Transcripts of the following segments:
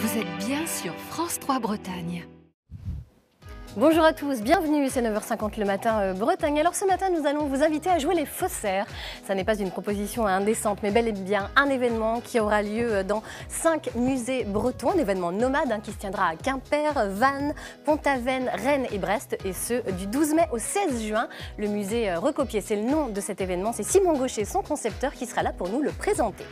Vous êtes bien sur France 3 Bretagne. Bonjour à tous, bienvenue, c'est 9h50 le matin Bretagne. Alors ce matin, nous allons vous inviter à jouer les faussaires. Ça n'est pas une proposition indécente, mais bel et bien un événement qui aura lieu dans 5 musées bretons. Un événement nomade qui se tiendra à Quimper, Vannes, Pont-Aven, Rennes et Brest. Et ce, du 12 mai au 16 juin. Le musée Recopier, c'est le nom de cet événement. C'est Simon Gaucher, son concepteur, qui sera là pour nous le présenter.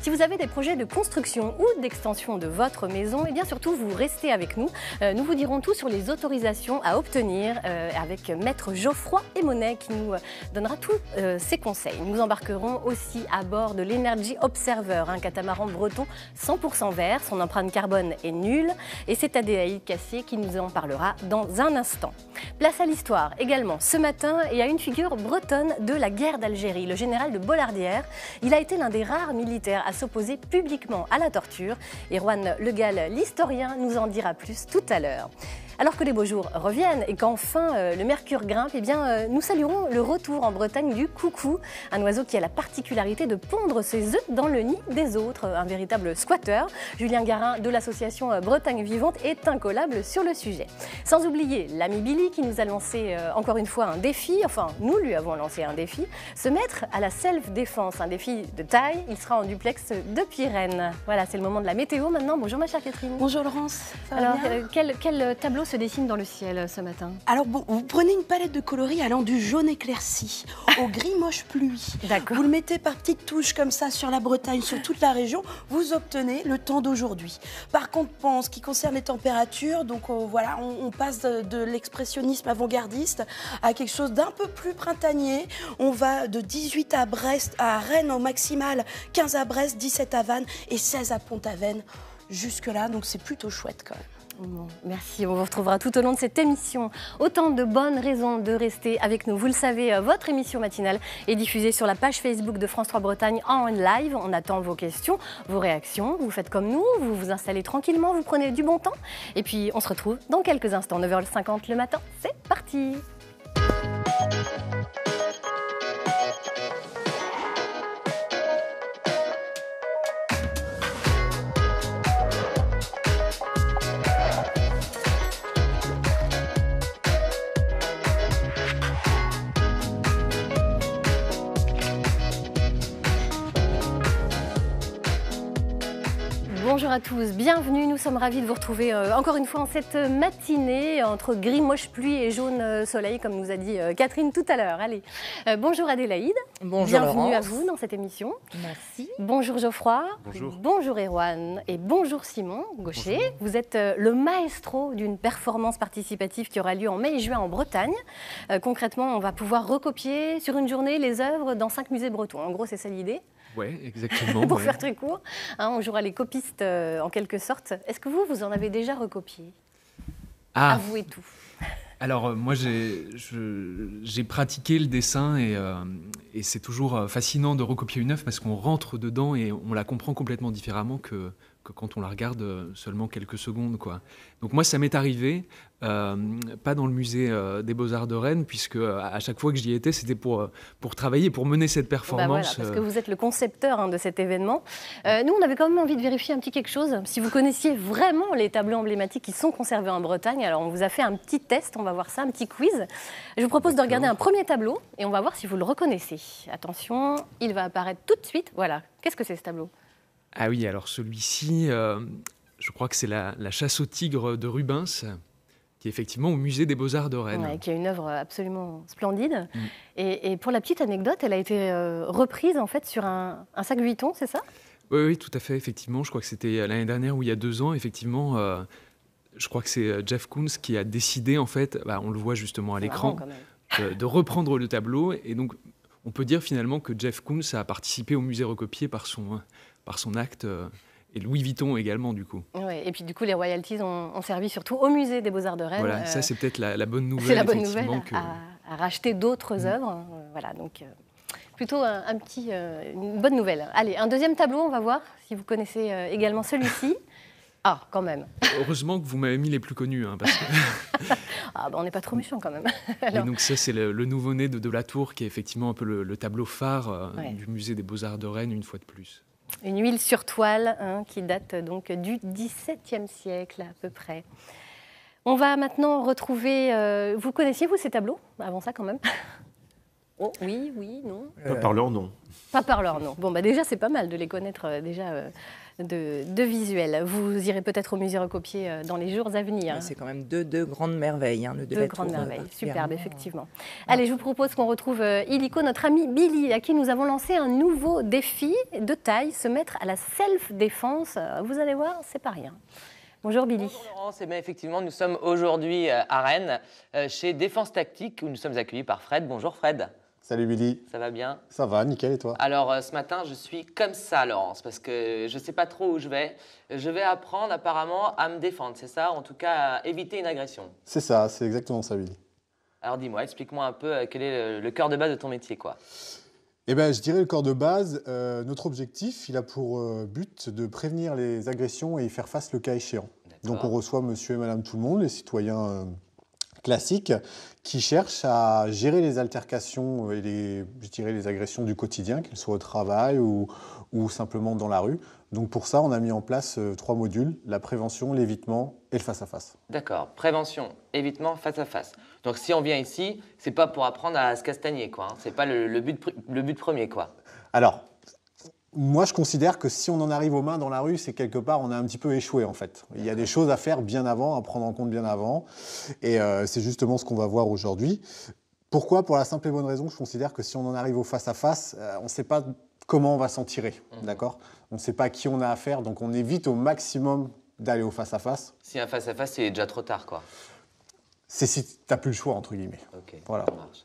Si vous avez des projets de construction ou d'extension de votre maison, et bien surtout vous restez avec nous. Nous vous dirons tout sur les autorisations à obtenir avec Maître Geoffroy Emonet qui nous donnera tous ses conseils. Nous embarquerons aussi à bord de l'Energy Observer, un catamaran breton 100% vert. Son empreinte carbone est nulle et c'est Adélaïde Cassier qui nous en parlera dans un instant. Place à l'histoire également ce matin et à une figure bretonne de la guerre d'Algérie, le général de Bollardière. Il a été l'un des rares militaires à s'opposer publiquement à la torture. Erwan Le Gall, l'historien, nous en dira plus tout à l'heure. Alors que les beaux jours reviennent et qu'enfin le mercure grimpe, eh bien, nous saluerons le retour en Bretagne du coucou, un oiseau qui a la particularité de pondre ses œufs dans le nid des autres, un véritable squatteur. Julien Garin de l'association Bretagne Vivante est incollable sur le sujet. Sans oublier l'ami Billy qui nous a lancé encore une fois un défi, enfin nous lui avons lancé un défi, se mettre à la self-défense, un défi de taille. Il sera en duplex depuis Rennes. Voilà, c'est le moment de la météo maintenant. Bonjour ma chère Catherine. Bonjour Laurence. Alors, quel tableau se dessine dans le ciel ce matin? Alors bon, vous prenez une palette de coloris allant du jaune éclairci au gris moche pluie. D'accord. Vous le mettez par petites touches comme ça sur la Bretagne, sur toute la région, vous obtenez le temps d'aujourd'hui. Par contre, en ce qui concerne les températures, donc voilà, on passe de l'expressionnisme avant-gardiste à quelque chose d'un peu plus printanier. On va de 18 à Brest, à Rennes au maximal, 15 à Brest, 17 à Vannes et 16 à Pont-Aven. Jusque-là, donc c'est plutôt chouette quand même. Bon, merci, on vous retrouvera tout au long de cette émission. Autant de bonnes raisons de rester avec nous. Vous le savez, votre émission matinale est diffusée sur la page Facebook de France 3 Bretagne en live. On attend vos questions, vos réactions. Vous faites comme nous, vous vous installez tranquillement, vous prenez du bon temps. Et puis on se retrouve dans quelques instants, 9h50 le matin. C'est parti! Bonjour à tous, bienvenue, nous sommes ravis de vous retrouver encore une fois en cette matinée entre gris moche pluie et jaune soleil comme nous a dit Catherine tout à l'heure. Allez, bonjour Adélaïde, bonjour bienvenue Laurence. À vous dans cette émission. Merci. Bonjour Geoffroy, bonjour. Bonjour Erwan et bonjour Simon Gaucher. Bonjour. Vous êtes le maestro d'une performance participative qui aura lieu en mai et juin en Bretagne. Concrètement, on va pouvoir recopier sur une journée les œuvres dans 5 musées bretons. En gros, c'est ça l'idée? Oui, exactement. Pour faire très court, on jouera les copistes en quelque sorte. Est-ce que vous en avez déjà recopié? Avouez tout. Alors moi j'ai pratiqué le dessin et c'est toujours fascinant de recopier une œuvre parce qu'on rentre dedans et on la comprend complètement différemment que quand on la regarde seulement quelques secondes, quoi. Donc moi ça m'est arrivé, pas dans le musée des Beaux-Arts de Rennes, puisque à chaque fois que j'y étais c'était pour travailler, pour mener cette performance. Voilà, parce que vous êtes le concepteur de cet événement. Nous on avait quand même envie de vérifier un petit quelque chose, si vous connaissiez vraiment les tableaux emblématiques qui sont conservés en Bretagne. Alors on vous a fait un petit test, on va voir ça, un petit quiz. Je vous propose de regarder un premier tableau et on va voir si vous le reconnaissez. Attention, il va apparaître tout de suite. Voilà, qu'est-ce que c'est ce tableau? Ah oui, alors celui-ci, je crois que c'est la chasse au tigre de Rubens, qui est effectivement au musée des Beaux-Arts de Rennes. Ouais, qui est une œuvre absolument splendide. Et pour la petite anecdote, elle a été reprise en fait sur un sac Vuitton, c'est ça? Oui, tout à fait, effectivement. Je crois que c'était l'année dernière ou il y a 2 ans, effectivement. Je crois que c'est Jeff Koons qui a décidé, en fait, on le voit justement à l'écran, de reprendre le tableau. Et donc, on peut dire finalement que Jeff Koons a participé au musée Recopier par son acte, et Louis Vuitton également, du coup. Ouais, et puis, du coup, les royalties ont servi surtout au musée des Beaux-Arts de Rennes. Voilà, ça, c'est peut-être la bonne nouvelle. C'est la bonne nouvelle, à racheter d'autres œuvres. Voilà, donc plutôt une bonne nouvelle. Allez, un deuxième tableau, on va voir si vous connaissez également celui-ci. Ah, quand même. Heureusement que vous m'avez mis les plus connus, parce que... on n'est pas trop méchants quand même. Alors... Et donc ça, c'est le nouveau-né de la Tour, qui est effectivement un peu le tableau phare du musée des Beaux-Arts de Rennes, une fois de plus. Une huile sur toile qui date donc du XVIIe siècle à peu près. On va maintenant retrouver... vous connaissiez, vous, ces tableaux? Avant ça, quand même. Oh, oui, non. Pas par leur nom. Pas par leur nom. Bon, déjà, c'est pas mal de les connaître de visuel. Vous irez peut-être au musée Recopier dans les jours à venir. C'est quand même deux grandes merveilles. Deux grandes merveilles, superbe, effectivement. Allez, je vous propose qu'on retrouve illico, notre ami Billy, à qui nous avons lancé un nouveau défi de taille, se mettre à la self-défense. Vous allez voir, c'est pas rien. Bonjour Billy. Bonjour Laurence, effectivement nous sommes aujourd'hui à Rennes chez Défense Tactique où nous sommes accueillis par Fred. Bonjour Fred. Salut Billy. Ça va bien? Ça va, nickel, et toi? Alors ce matin je suis comme ça Laurence parce que je ne sais pas trop où je vais. Je vais apprendre apparemment à me défendre, c'est ça? En tout cas à éviter une agression. C'est ça, c'est exactement ça Billy. Alors dis-moi, explique-moi un peu quel est le cœur de base de ton métier quoi. Eh bien, je dirais le corps de base, notre objectif, il a pour but de prévenir les agressions et y faire face le cas échéant. Donc on reçoit monsieur et madame tout le monde, les citoyens classiques, qui cherchent à gérer les altercations et les agressions du quotidien, qu'elles soient au travail ou simplement dans la rue. Donc pour ça, on a mis en place 3 modules, la prévention, l'évitement et le face-à-face. D'accord, prévention, évitement, face-à-face. Donc si on vient ici, c'est pas pour apprendre à se castagner, quoi. C'est pas le but premier, quoi. Alors, moi je considère que si on en arrive aux mains dans la rue, c'est quelque part, on a un petit peu échoué en fait. Il y a des choses à faire bien avant, à prendre en compte bien avant. Et c'est justement ce qu'on va voir aujourd'hui. Pourquoi? Pour la simple et bonne raison que je considère que si on en arrive au face-à-face, on ne sait pas comment on va s'en tirer, d'accord? On ne sait pas à qui on a affaire, donc on évite au maximum d'aller au face-à-face. Si un face-à-face, c'est déjà trop tard, quoi. C'est si tu n'as plus le choix, entre guillemets. Ok, voilà. Ça marche.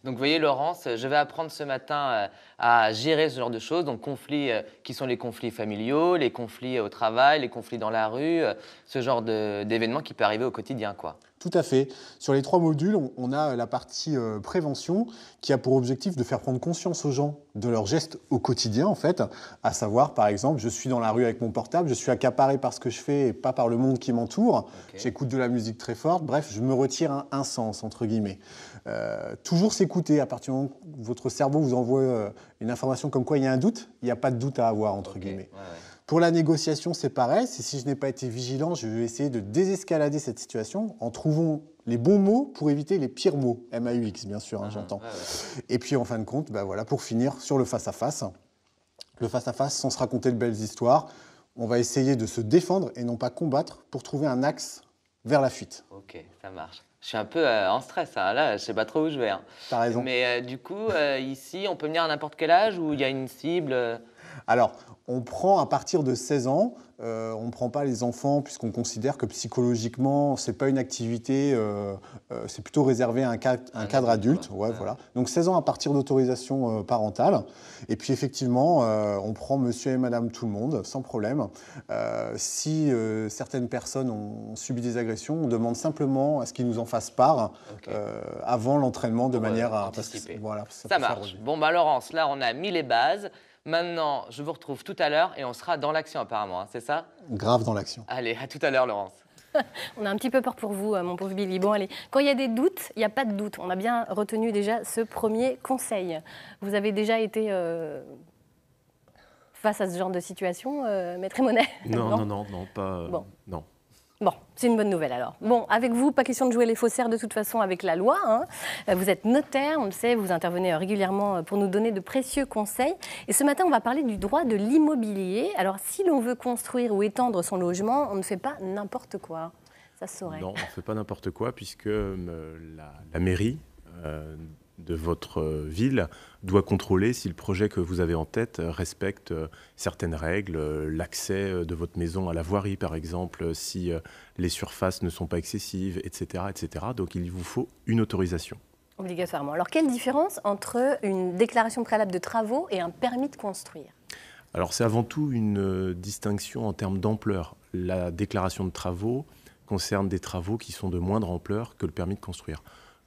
Donc vous voyez Laurence, je vais apprendre ce matin à gérer ce genre de choses, donc conflits qui sont les conflits familiaux, les conflits au travail, les conflits dans la rue, ce genre d'événements qui peut arriver au quotidien, quoi. Tout à fait. Sur les 3 modules, on a la partie prévention qui a pour objectif de faire prendre conscience aux gens de leurs gestes au quotidien, en fait. À savoir, par exemple, je suis dans la rue avec mon portable, je suis accaparé par ce que je fais et pas par le monde qui m'entoure. Okay. J'écoute de la musique très forte. Bref, je me retire un sens, entre guillemets. Toujours s'écouter. À partir du moment où votre cerveau vous envoie une information comme quoi il y a un doute, il n'y a pas de doute à avoir, entre guillemets. Ouais. Pour la négociation, c'est pareil. Si je n'ai pas été vigilant, je vais essayer de désescalader cette situation en trouvant les bons mots pour éviter les pires mots. MAUX, bien sûr, j'entends. Et puis, en fin de compte, voilà, pour finir, sur le face-à-face. Le face-à-face, sans se raconter de belles histoires, on va essayer de se défendre et non pas combattre pour trouver un axe vers la fuite. Ok, ça marche. Je suis un peu en stress, hein. Là, je ne sais pas trop où je vais. Hein. T'as raison. Mais du coup, ici, on peut venir à n'importe quel âge ou il y a une cible Alors, on prend à partir de 16 ans, on ne prend pas les enfants puisqu'on considère que psychologiquement, ce n'est pas une activité, c'est plutôt réservé à un cadre adulte. Ouais, voilà. Donc 16 ans à partir d'autorisation parentale. Et puis effectivement, on prend monsieur et madame tout le monde, sans problème. Si certaines personnes ont subi des agressions, on demande simplement à ce qu'ils nous en fassent part avant l'entraînement de manière à anticiper. Voilà, ça marche. Bon, Laurence, là, on a mis les bases. Maintenant, je vous retrouve tout à l'heure et on sera dans l'action apparemment, hein, c'est ça? Grave dans l'action. Allez, à tout à l'heure Laurence. On a un petit peu peur pour vous, mon pauvre Billy. Bon, allez, quand il y a des doutes, il n'y a pas de doute. On a bien retenu déjà ce premier conseil. Vous avez déjà été face à ce genre de situation, Maître Monet? Non, pas... Bon. Non. Bon, c'est une bonne nouvelle alors. Bon, avec vous, pas question de jouer les faussaires de toute façon avec la loi. Hein. Vous êtes notaire, on le sait, vous intervenez régulièrement pour nous donner de précieux conseils. Et ce matin, on va parler du droit de l'immobilier. Alors, si l'on veut construire ou étendre son logement, on ne fait pas n'importe quoi. Ça se saurait. Non, on ne fait pas n'importe quoi puisque la mairie de votre ville doit contrôler si le projet que vous avez en tête respecte certaines règles, l'accès de votre maison à la voirie par exemple, si les surfaces ne sont pas excessives, etc., etc. Donc il vous faut une autorisation. Obligatoirement. Alors quelle différence entre une déclaration préalable de travaux et un permis de construire? Alors c'est avant tout une distinction en termes d'ampleur. La déclaration de travaux concerne des travaux qui sont de moindre ampleur que le permis de construire.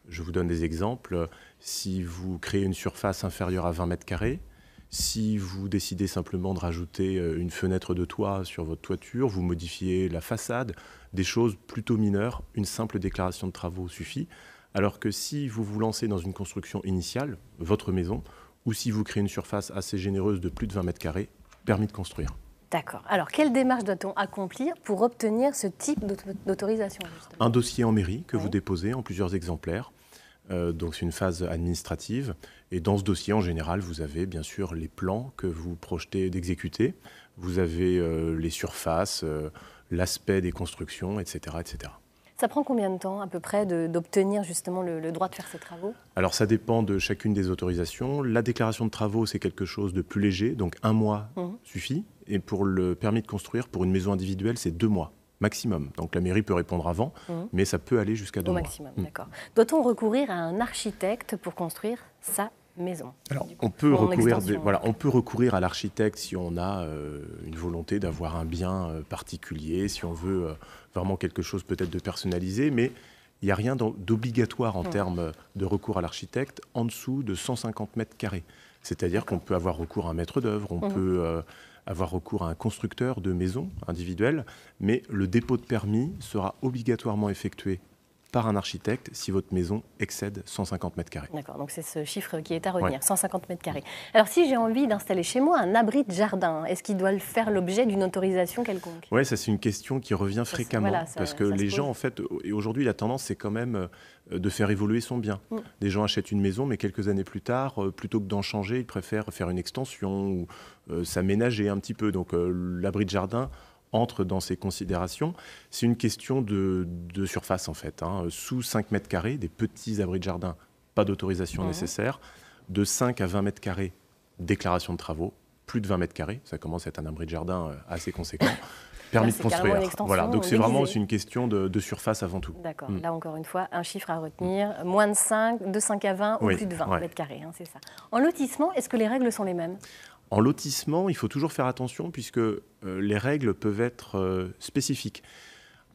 Je vous donne des exemples. Si vous créez une surface inférieure à 20 mètres carrés, si vous décidez simplement de rajouter une fenêtre de toit sur votre toiture, vous modifiez la façade, des choses plutôt mineures, une simple déclaration de travaux suffit. Alors que si vous vous lancez dans une construction initiale, votre maison, ou si vous créez une surface assez généreuse de plus de 20 mètres carrés, permis de construire. D'accord. Alors, quelle démarche doit-on accomplir pour obtenir ce type d'autorisation, justement ? Un dossier en mairie que Oui. vous déposez en plusieurs exemplaires. Donc c'est une phase administrative. Et dans ce dossier, en général, vous avez bien sûr les plans que vous projetez d'exécuter. Vous avez les surfaces, l'aspect des constructions, etc., etc. Ça prend combien de temps, à peu près, d'obtenir justement le droit de faire ces travaux ? Alors ça dépend de chacune des autorisations. La déclaration de travaux, c'est quelque chose de plus léger, donc 1 mois suffit. Et pour le permis de construire, pour une maison individuelle, c'est 2 mois maximum. Donc la mairie peut répondre avant, mais ça peut aller jusqu'à 2 Au mois. maximum, d'accord. Doit-on recourir à un architecte pour construire sa maison ? Alors, Du coup, on peut en recourir, extension. on peut recourir à l'architecte si on a une volonté d'avoir un bien particulier, si on veut vraiment quelque chose peut-être de personnalisé, mais il n'y a rien d'obligatoire en termes de recours à l'architecte en dessous de 150 mètres carrés. C'est-à-dire qu'on peut avoir recours à un maître d'œuvre, on peut avoir recours à un constructeur de maison individuelle, mais le dépôt de permis sera obligatoirement effectué par un architecte si votre maison excède 150 mètres carrés. D'accord, donc c'est ce chiffre qui est à retenir, Ouais. 150 mètres carrés. Alors si j'ai envie d'installer chez moi un abri de jardin, est-ce qu'il doit faire l'objet d'une autorisation quelconque ? Oui, ça c'est une question qui revient fréquemment, voilà, ça- parce que ça se les pose. gens, en fait, et aujourd'hui la tendance c'est quand même de faire évoluer son bien. Des gens achètent une maison, mais quelques années plus tard, plutôt que d'en changer, ils préfèrent faire une extension ou s'aménager un petit peu. Donc l'abri de jardin entre dans ces considérations. C'est une question de surface en fait. Sous 5 mètres carrés, des petits abris de jardin, pas d'autorisation nécessaire. De 5 à 20 mètres carrés, déclaration de travaux. Plus de 20 mètres carrés, ça commence à être un abri de jardin assez conséquent. Permis de c'est carrément construire. une extension Voilà, donc c'est vraiment déguisée. aussi une question de surface avant tout. D'accord, là encore une fois, un chiffre à retenir, moins de 5, de 5 à 20 Oui, ou plus de 20 ouais. mètres carrés, c'est ça. En lotissement, est-ce que les règles sont les mêmes ? En lotissement, il faut toujours faire attention puisque les règles peuvent être spécifiques.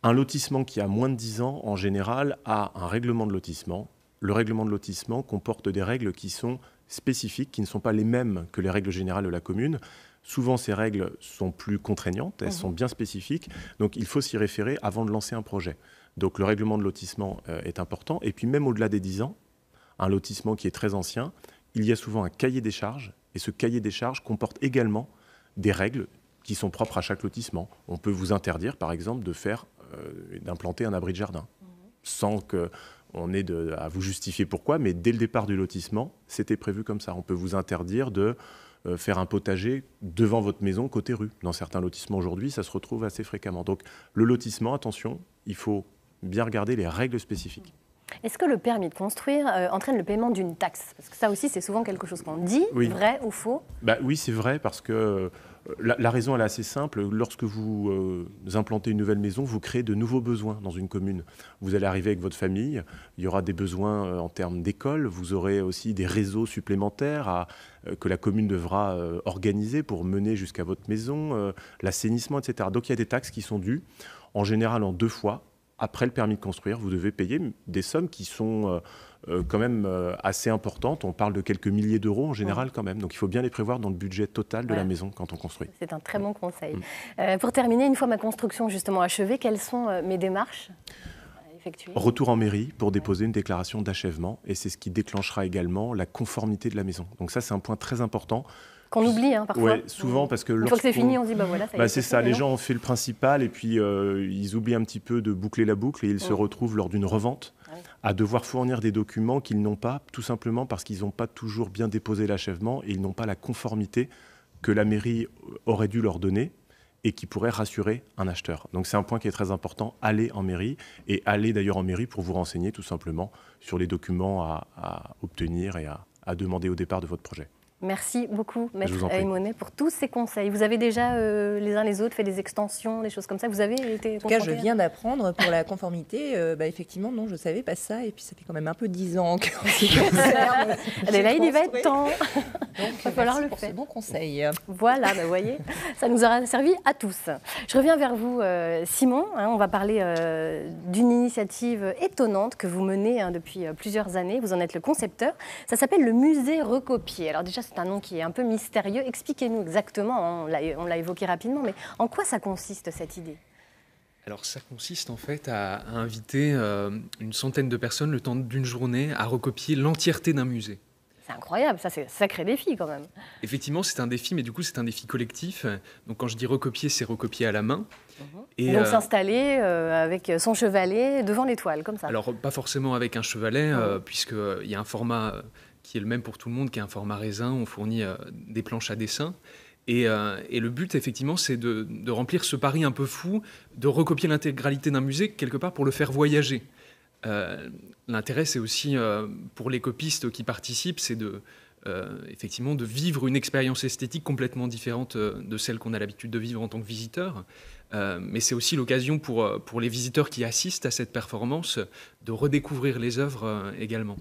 Un lotissement qui a moins de 10 ans, en général, a un règlement de lotissement. Le règlement de lotissement comporte des règles qui sont spécifiques, qui ne sont pas les mêmes que les règles générales de la commune. Souvent, ces règles sont plus contraignantes, elles sont bien spécifiques, donc il faut s'y référer avant de lancer un projet. Donc le règlement de lotissement est important. Et puis même au-delà des 10 ans, un lotissement qui est très ancien, il y a souvent un cahier des charges, et ce cahier des charges comporte également des règles qui sont propres à chaque lotissement. On peut vous interdire, par exemple, d'implanter un abri de jardin, sans qu'on ait à vous justifier pourquoi, mais dès le départ du lotissement, c'était prévu comme ça. On peut vous interdire de faire un potager devant votre maison côté rue. Dans certains lotissements aujourd'hui, ça se retrouve assez fréquemment. Donc le lotissement, attention, il faut bien regarder les règles spécifiques. Est-ce que le permis de construire entraîne le paiement d'une taxe ? Parce que ça aussi, c'est souvent quelque chose qu'on dit, Oui. vrai ou faux. Oui, c'est vrai, parce que la raison, elle est assez simple. Lorsque vous implantez une nouvelle maison, vous créez de nouveaux besoins dans une commune. Vous allez arriver avec votre famille, il y aura des besoins en termes d'école, vous aurez aussi des réseaux supplémentaires que la commune devra organiser pour mener jusqu'à votre maison, l'assainissement, etc. Donc il y a des taxes qui sont dues, en général en 2 fois. Après le permis de construire, vous devez payer des sommes qui sont quand même assez importantes. On parle de quelques milliers d'euros en général quand même. Donc il faut bien les prévoir dans le budget total de la maison quand on construit. C'est un très bon conseil. Pour terminer, une fois ma construction justement achevée, quelles sont mes démarches à effectuer ? Retour en mairie pour déposer une déclaration d'achèvement. Et c'est ce qui déclenchera également la conformité de la maison. Donc ça, c'est un point très important. Qu'on oublie parfois. Oui, souvent parce que une fois que c'est fini, on se dit voilà, ça y est. c'est ça, les gens ont fait le principal et puis ils oublient un petit peu de boucler la boucle et ils se retrouvent lors d'une revente à devoir fournir des documents qu'ils n'ont pas, tout simplement parce qu'ils n'ont pas toujours bien déposé l'achèvement et ils n'ont pas la conformité que la mairie aurait dû leur donner et qui pourrait rassurer un acheteur. Donc c'est un point qui est très important, allez en mairie et allez d'ailleurs en mairie pour vous renseigner tout simplement sur les documents à obtenir et à demander au départ de votre projet. Merci beaucoup, Maître vous en prie. Aymonet, pour tous ces conseils. Vous avez déjà, les uns les autres, fait des extensions, des choses comme ça. Vous avez été En tout cas, je confrontés à- viens d'apprendre pour la conformité. Effectivement, non, je ne savais pas ça. Et puis, ça fait quand même un peu 10 ans que Allez, là, il y va être temps. Donc, va falloir le pour faire. ce bon conseil. Voilà, vous voyez, ça nous aura servi à tous. Je reviens vers vous, Simon. On va parler d'une initiative étonnante que vous menez depuis plusieurs années. Vous en êtes le concepteur. Ça s'appelle le musée recopié. Alors déjà, c'est un nom qui est un peu mystérieux. Expliquez-nous exactement, on l'a évoqué rapidement, mais en quoi ça consiste cette idée ? Alors ça consiste en fait à inviter une centaine de personnes le temps d'une journée à recopier l'entièreté d'un musée. C'est incroyable, ça c'est un sacré défi quand même. Effectivement, c'est un défi, mais du coup, c'est un défi collectif. Donc, quand je dis recopier, c'est recopier à la main. Et donc s'installer avec son chevalet devant l'étoile, comme ça. Alors, pas forcément avec un chevalet, puisqu'il y a un format qui est le même pour tout le monde, qui est un format raisin. On fournit des planches à dessin. Et le but, effectivement, c'est de remplir ce pari un peu fou, de recopier l'intégralité d'un musée, quelque part, pour le faire voyager. L'intérêt, c'est aussi, pour les copistes qui participent, c'est effectivement de vivre une expérience esthétique complètement différente de celle qu'on a l'habitude de vivre en tant que visiteur. Mais c'est aussi l'occasion pour les visiteurs qui assistent à cette performance de redécouvrir les œuvres également.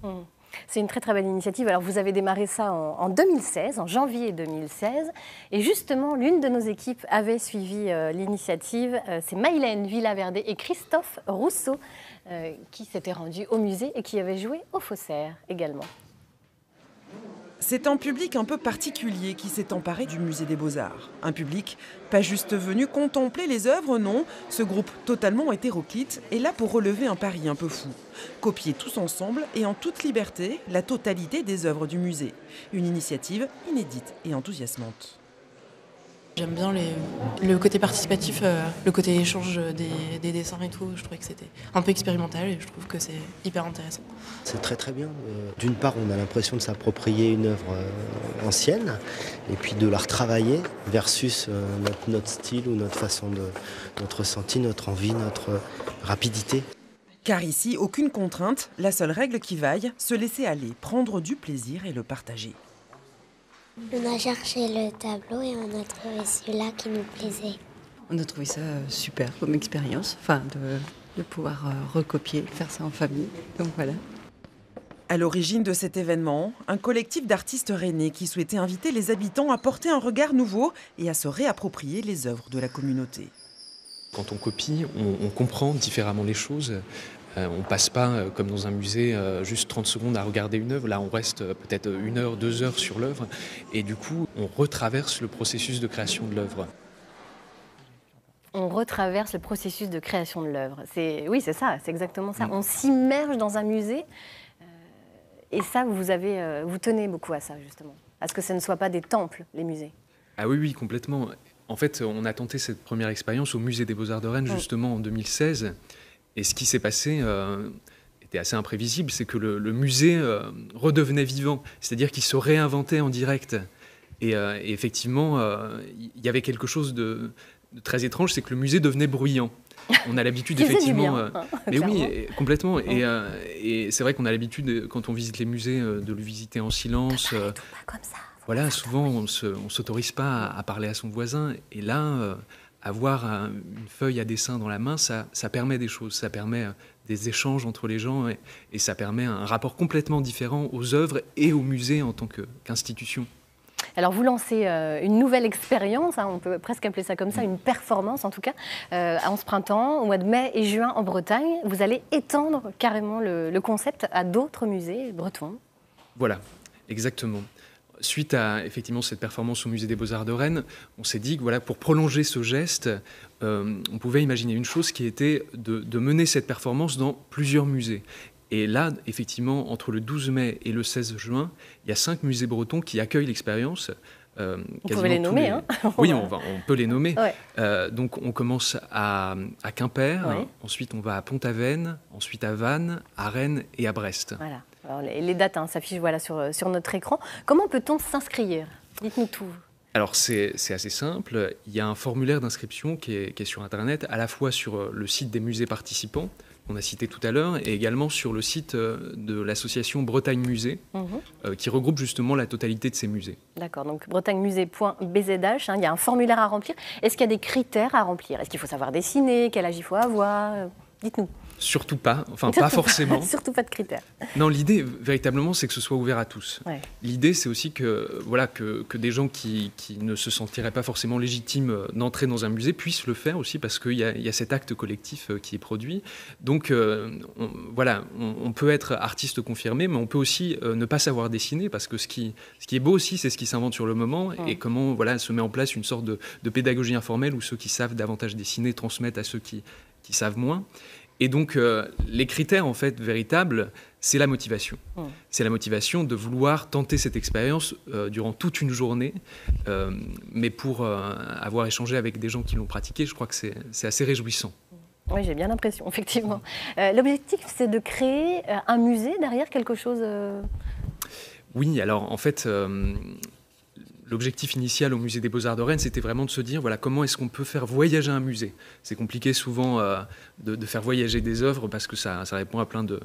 C'est une très très belle initiative. Alors vous avez démarré ça en 2016, en janvier 2016. Et justement, l'une de nos équipes avait suivi l'initiative. C'est Maïlène Villaverde et Christophe Rousseau qui s'étaient rendus au musée et qui avaient joué au faussaire également. C'est un public un peu particulier qui s'est emparé du musée des Beaux-Arts. Un public pas juste venu contempler les œuvres, non. Ce groupe totalement hétéroclite est là pour relever un pari un peu fou. Copier tous ensemble et en toute liberté la totalité des œuvres du musée. Une initiative inédite et enthousiasmante. J'aime bien le côté participatif, le côté échange des dessins et tout. Je trouvais que c'était un peu expérimental et je trouve que c'est hyper intéressant. C'est très très bien. D'une part, on a l'impression de s'approprier une œuvre ancienne et puis de la retravailler versus notre style ou notre façon notre ressenti, notre envie, notre rapidité. Car ici, aucune contrainte, la seule règle qui vaille, se laisser aller, prendre du plaisir et le partager. On a cherché le tableau et on a trouvé celui-là qui nous plaisait. On a trouvé ça super comme expérience, de pouvoir recopier, faire ça en famille. Donc voilà. À l'origine de cet événement, un collectif d'artistes rennais qui souhaitait inviter les habitants à porter un regard nouveau et à se réapproprier les œuvres de la communauté. Quand on copie, on comprend différemment les choses. On ne passe pas, comme dans un musée, juste 30 secondes à regarder une œuvre. Là, on reste peut-être 1 heure, 2 heures sur l'œuvre. Et du coup, on retraverse le processus de création de l'œuvre. On retraverse le processus de création de l'œuvre. Oui, c'est ça, c'est exactement ça. On s'immerge dans un musée. Et ça, vous tenez beaucoup à ça, justement. À ce que ce ne soit pas des temples, les musées. Ah oui, complètement. En fait, on a tenté cette première expérience au Musée des Beaux-Arts de Rennes, justement, en 2016. Et ce qui s'est passé était assez imprévisible, c'est que le musée redevenait vivant, c'est-à-dire qu'il se réinventait en direct. Et effectivement, il y avait quelque chose de très étrange, c'est que le musée devenait bruyant. On a l'habitude effectivement, mais oui, complètement. Et c'est vrai qu'on a l'habitude, quand on visite les musées, de le visiter en silence. Pas comme ça. Voilà, souvent on s'autorise pas à parler à son voisin. Et là, avoir une feuille à dessin dans la main, ça permet des choses, ça permet des échanges entre les gens et ça permet un rapport complètement différent aux œuvres et au musée en tant qu'institution. Alors vous lancez une nouvelle expérience, on peut presque appeler ça comme ça, une performance en tout cas, en ce printemps, au mois de mai et juin en Bretagne. Vous allez étendre carrément le concept à d'autres musées bretons. Voilà, exactement. Suite à effectivement cette performance au Musée des Beaux-Arts de Rennes, on s'est dit que voilà, pour prolonger ce geste, on pouvait imaginer une chose qui était de mener cette performance dans plusieurs musées. Et là, effectivement, entre le 12 mai et le 16 juin, il y a 5 musées bretons qui accueillent l'expérience. Vous pouvez les nommer, hein. Oui, on peut les nommer. Ouais. Donc on commence à Quimper, ouais. Ensuite on va à Pont-Aven, ensuite à Vannes, à Rennes et à Brest. Voilà. Alors, les dates s'affichent voilà, sur notre écran. Comment peut-on s'inscrire? Dites-nous tout. Alors c'est assez simple. Il y a un formulaire d'inscription qui est sur Internet, à la fois sur le site des musées participants, qu'on a cité tout à l'heure, et également sur le site de l'association Bretagne Musée, qui regroupe justement la totalité de ces musées. D'accord, donc bretagnemusée.bzh, il y a un formulaire à remplir. Est-ce qu'il y a des critères à remplir? Est-ce qu'il faut savoir dessiner? Quel âge il faut avoir? Dites-nous. Surtout pas, pas forcément. Surtout pas de critères. Non, l'idée, véritablement, c'est que ce soit ouvert à tous. Ouais. L'idée, c'est aussi que des gens qui ne se sentiraient pas forcément légitimes d'entrer dans un musée puissent le faire aussi, parce qu'il y a cet acte collectif qui est produit. Donc, on peut être artiste confirmé, mais on peut aussi ne pas savoir dessiner, parce que ce qui est beau aussi, c'est ce qui s'invente sur le moment, et comment se met en place une sorte de pédagogie informelle où ceux qui savent davantage dessiner transmettent à ceux qui savent moins. Et donc, les critères, en fait, véritables, c'est la motivation. C'est la motivation de vouloir tenter cette expérience durant toute une journée. Mais pour avoir échangé avec des gens qui l'ont pratiqué, je crois que c'est assez réjouissant. Oui, j'ai bien l'impression, effectivement. L'objectif, c'est de créer un musée derrière quelque chose... Oui, alors, en fait... L'objectif initial au Musée des Beaux-Arts de Rennes, c'était vraiment de se dire, voilà, comment est-ce qu'on peut faire voyager un musée ? C'est compliqué souvent de faire voyager des œuvres parce que ça répond à plein de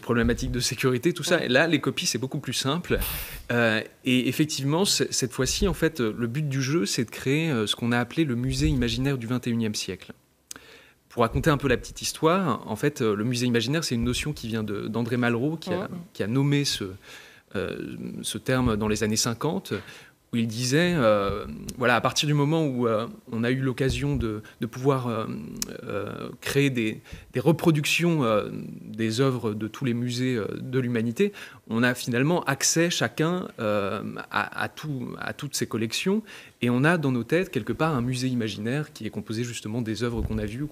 problématiques de sécurité, tout ça. Et là, les copies, c'est beaucoup plus simple. Et effectivement, cette fois-ci, en fait, le but du jeu, c'est de créer ce qu'on a appelé le musée imaginaire du XXIe siècle. Pour raconter un peu la petite histoire, en fait, le musée imaginaire, c'est une notion qui vient d'André Malraux, qui a nommé ce terme dans les années 50, où il disait, voilà, à partir du moment où on a eu l'occasion de pouvoir créer des reproductions des œuvres de tous les musées de l'humanité, on a finalement accès chacun à toutes ces collections, et on a dans nos têtes quelque part un musée imaginaire qui est composé justement des œuvres qu'on a vues,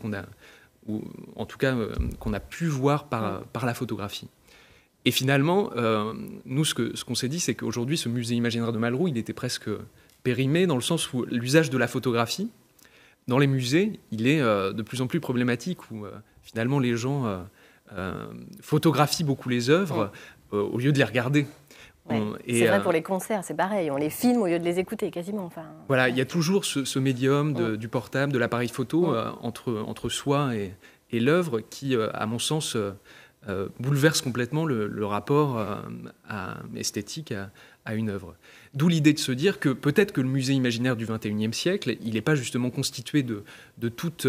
ou en tout cas qu'on a pu voir par la photographie. Et finalement, nous, ce qu'on s'est dit, c'est qu'aujourd'hui, ce musée imaginaire de Malraux, il était presque périmé dans le sens où l'usage de la photographie, dans les musées, il est de plus en plus problématique, où finalement les gens photographient beaucoup les œuvres au lieu de les regarder. Ouais. C'est vrai pour les concerts, c'est pareil, on les filme au lieu de les écouter quasiment. Enfin, voilà, il y a toujours ce médium du portable, de l'appareil photo entre soi et l'œuvre qui, à mon sens... bouleverse complètement le rapport esthétique à une œuvre. D'où l'idée de se dire que peut-être que le musée imaginaire du XXIe siècle, il n'est pas justement constitué de toutes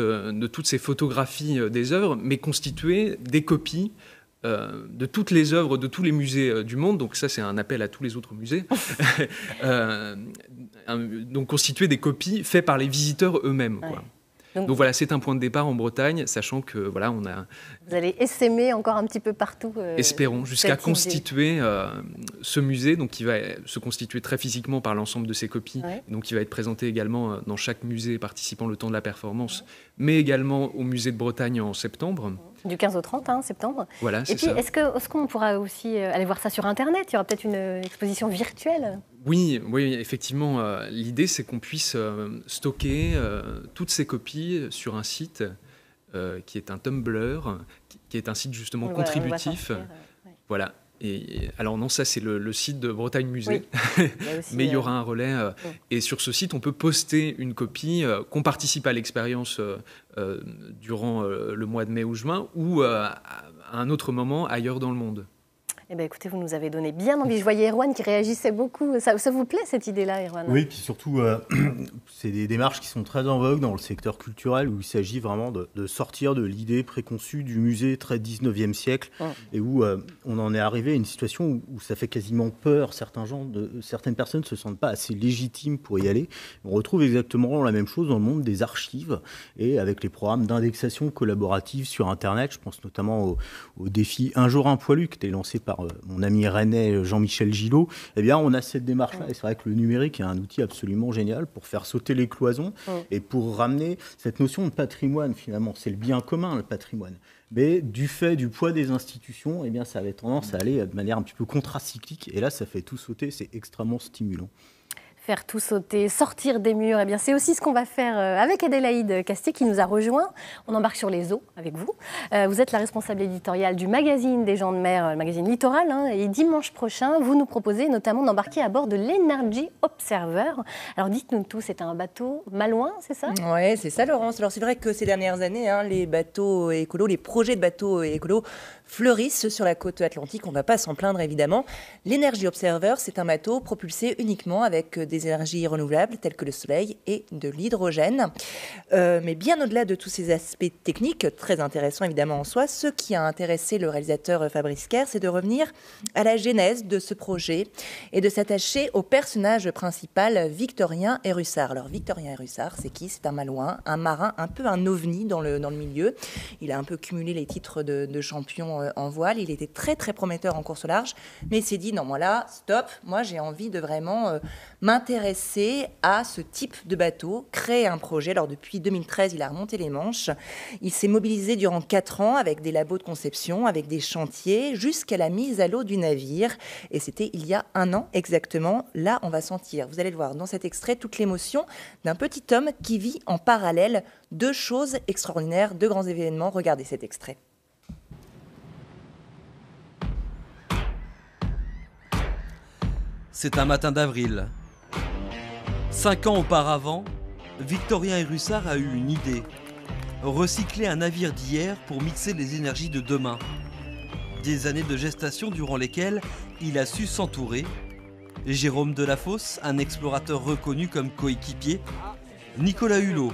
ces photographies des œuvres, mais constitué des copies de toutes les œuvres de tous les musées du monde. Donc ça, c'est un appel à tous les autres musées. Donc constitué des copies faites par les visiteurs eux-mêmes, quoi. Donc voilà, c'est un point de départ en Bretagne, sachant que voilà, on a... Vous allez essaimer encore un petit peu partout. Espérons, jusqu'à constituer ce musée, donc qui va se constituer très physiquement par l'ensemble de ces copies, donc qui va être présenté également dans chaque musée participant le temps de la performance, mais également au musée de Bretagne en septembre. Du 15 au 30 septembre. Voilà, c'est ça. Et puis, est-ce qu'on pourra aussi aller voir ça sur Internet ? Il y aura peut-être une exposition virtuelle ? Oui, effectivement. L'idée, c'est qu'on puisse stocker toutes ces copies sur un site qui est un Tumblr, qui est un site justement contributif. Voilà. Et alors non, ça c'est le site de Bretagne Musée, mais il y aura un relais. Et sur ce site, on peut poster une copie, qu'on participe à l'expérience durant le mois de mai ou juin, ou à un autre moment ailleurs dans le monde. Eh bien, écoutez, vous nous avez donné bien envie. Je voyais Erwan qui réagissait beaucoup. Ça vous plaît, cette idée-là, Erwan ? Oui, puis surtout, c'est des démarches qui sont très en vogue dans le secteur culturel, où il s'agit vraiment de sortir de l'idée préconçue du musée très 19e siècle, et où on en est arrivé à une situation où ça fait quasiment peur. Certaines personnes ne se sentent pas assez légitimes pour y aller. On retrouve exactement la même chose dans le monde des archives, et avec les programmes d'indexation collaborative sur Internet. Je pense notamment au défi Un jour un poilu, qui était lancé par mon ami rennais Jean-Michel Gillot. Eh bien, on a cette démarche-là. Et c'est vrai que le numérique est un outil absolument génial pour faire sauter les cloisons et pour ramener cette notion de patrimoine, finalement. C'est le bien commun, le patrimoine. Mais du fait du poids des institutions, eh bien, ça avait tendance à aller de manière un petit peu contracyclique. Et là, ça fait tout sauter. C'est extrêmement stimulant. Faire tout sauter, sortir des murs, eh bien, c'est aussi ce qu'on va faire avec Adélaïde Castier qui nous a rejoint. On embarque sur les eaux avec vous. Vous êtes la responsable éditoriale du magazine des gens de mer, le magazine Littoral. Et dimanche prochain, vous nous proposez notamment d'embarquer à bord de l'Energy Observer. Alors dites-nous tout, c'est un bateau malouin, c'est ça ? Oui, c'est ça, Laurence. Alors c'est vrai que ces dernières années, les bateaux écolos, les projets de bateaux écolos fleurissent sur la côte atlantique. On ne va pas s'en plaindre, évidemment. L'Energy Observer, c'est un bateau propulsé uniquement avec des énergies renouvelables telles que le soleil et de l'hydrogène. Mais bien au-delà de tous ces aspects techniques, très intéressants évidemment en soi, ce qui a intéressé le réalisateur Fabrice Kerr, c'est de revenir à la genèse de ce projet et de s'attacher au personnage principal, Victorien Érussard. Alors Victorien Érussard, c'est qui ? C'est un malouin, un marin, un peu un ovni dans le milieu. Il a un peu cumulé les titres de champion en voile. Il était très très prometteur en course au large, mais il s'est dit non, moi là, stop, moi j'ai envie de vraiment intéressé à ce type de bateau, créer un projet. Alors depuis 2013, il a remonté les manches. Il s'est mobilisé durant 4 ans avec des labos de conception, avec des chantiers, jusqu'à la mise à l'eau du navire. Et c'était il y a 1 an exactement. Là, on va sentir, vous allez le voir dans cet extrait, toute l'émotion d'un petit homme qui vit en parallèle 2 choses extraordinaires, 2 grands événements. Regardez cet extrait. C'est un matin d'avril. 5 ans auparavant, Victorien Erussard a eu une idée. Recycler un navire d'hier pour mixer les énergies de demain. Des années de gestation durant lesquelles il a su s'entourer. Jérôme Delafosse, un explorateur reconnu comme coéquipier. Nicolas Hulot,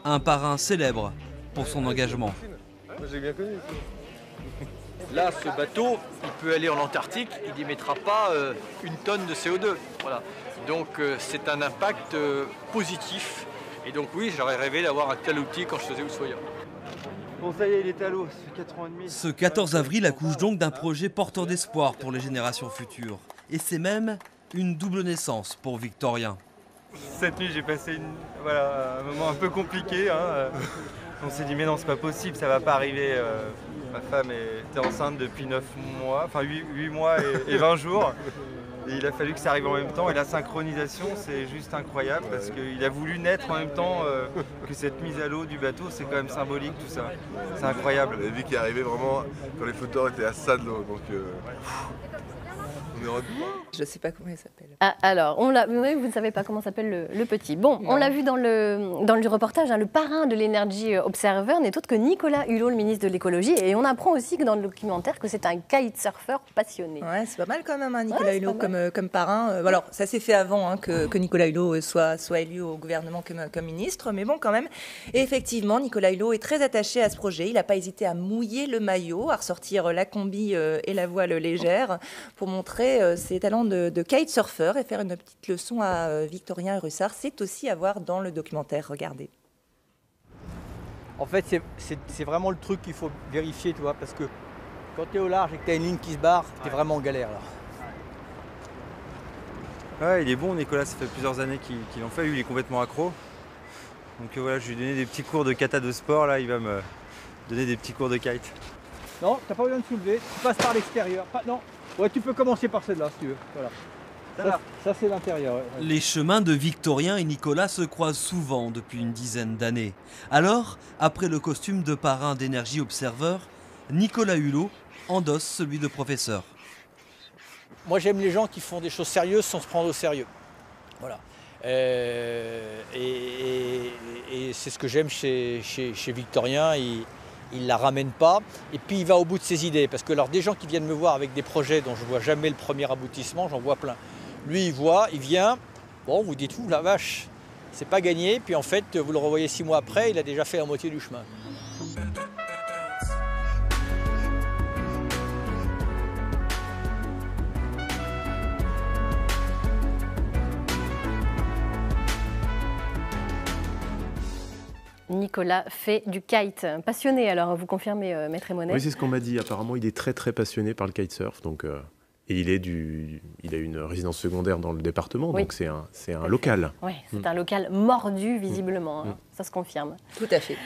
un parrain célèbre pour son engagement. J'ai bien connu. Là, ce bateau, il peut aller en Antarctique, il n'émettra pas 1 tonne de CO2. Voilà. Donc c'est un impact positif. Et donc oui, j'aurais rêvé d'avoir un tel outil quand je faisais Ushuaïa. Bon, ça y est, il est à l'eau, c'est 4 ans et demi. Ce 14 avril accouche donc d'un projet porteur d'espoir pour les générations futures. Et c'est même une double naissance pour Victorien. Cette nuit, j'ai passé un moment un peu compliqué. On s'est dit, mais non, c'est pas possible, ça va pas arriver. Ma femme était enceinte depuis 9 mois, enfin 8 mois et 20 jours. Et il a fallu que ça arrive en même temps. Et la synchronisation, c'est juste incroyable parce qu'il a voulu naître en même temps que cette mise à l'eau du bateau. C'est quand même symbolique tout ça. C'est incroyable. La vie qui est arrivée vraiment quand les flotteurs étaient à ça de l'eau. Donc, je ne sais pas comment il s'appelle. Ah, alors, vous ne savez pas comment s'appelle le petit. Bon, on l'a vu dans le reportage, le parrain de l'Energy Observer n'est autre que Nicolas Hulot, le ministre de l'écologie. Et on apprend aussi que dans le documentaire que c'est un kitesurfer passionné. Ouais, c'est pas mal quand même, Nicolas Hulot comme parrain. Alors, ça s'est fait avant que Nicolas Hulot soit élu au gouvernement comme ministre, mais bon, quand même. Et effectivement, Nicolas Hulot est très attaché à ce projet. Il n'a pas hésité à mouiller le maillot, à ressortir la combi et la voile légère pour montrer ses talents de kitesurfer et faire une petite leçon à Victorien Erussard. C'est aussi à voir dans le documentaire. Regardez. En fait, c'est vraiment le truc qu'il faut vérifier, tu vois, parce que quand tu es au large et que tu as une ligne qui se barre, tu es vraiment en galère là. Ouais, il est bon, Nicolas, ça fait plusieurs années qu'il en fait. Lui, il est complètement accro. Donc voilà, je lui ai donné des petits cours de kata de sport. Là, il va me donner des petits cours de kite. Non, t'as pas besoin de soulever, tu passes par l'extérieur. Non, ouais, tu peux commencer par celle-là si tu veux. Voilà. Ça c'est l'intérieur. Ouais. Les chemins de Victorien et Nicolas se croisent souvent depuis une dizaine d'années. Alors, après le costume de parrain d'Energy Observer, Nicolas Hulot endosse celui de professeur. Moi j'aime les gens qui font des choses sérieuses sans se prendre au sérieux. Voilà. Et c'est ce que j'aime chez Victorien. Il la ramène pas et puis il va au bout de ses idées parce que alors des gens qui viennent me voir avec des projets dont je vois jamais le premier aboutissement, j'en vois plein. Lui il vient, bon vous dites la vache, c'est pas gagné, puis en fait vous le revoyez 6 mois après, il a déjà fait la moitié du chemin. Nicolas fait du kite. Passionné, alors vous confirmez, Maître Emonet? Oui, c'est ce qu'on m'a dit. Apparemment, il est très très passionné par le kitesurf. Donc, et il a une résidence secondaire dans le département, donc c'est un local. Oui, c'est un local mordu, visiblement. Ça se confirme. Tout à fait.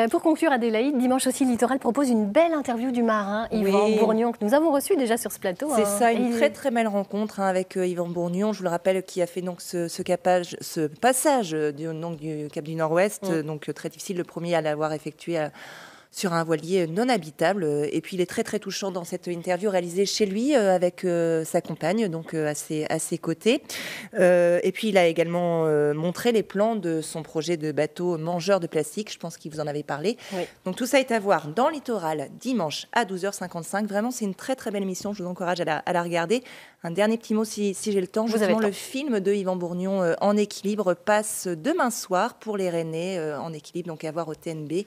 Pour conclure, Adélaïde, dimanche aussi, Littoral propose une belle interview du marin Yvan Bourgnon, que nous avons reçu déjà sur ce plateau. C'est ça, une très très belle rencontre avec Yvan Bourgnon, je vous le rappelle, qui a fait donc ce passage du Cap du Nord-Ouest, donc très difficile, le premier à l'avoir effectué sur un voilier non habitable. Et puis il est très très touchant dans cette interview réalisée chez lui avec sa compagne, donc à ses côtés. Et puis il a également montré les plans de son projet de bateau mangeur de plastique. Je pense qu'il vous en avait parlé. Oui. Donc tout ça est à voir dans Littoral dimanche à 12h55. Vraiment, c'est une très très belle émission. Je vous encourage à la regarder. Un dernier petit mot si j'ai le temps. Justement, le film de Yvan Bourgnon, En équilibre, passe demain soir pour les Rennais en équilibre, donc à voir au TNB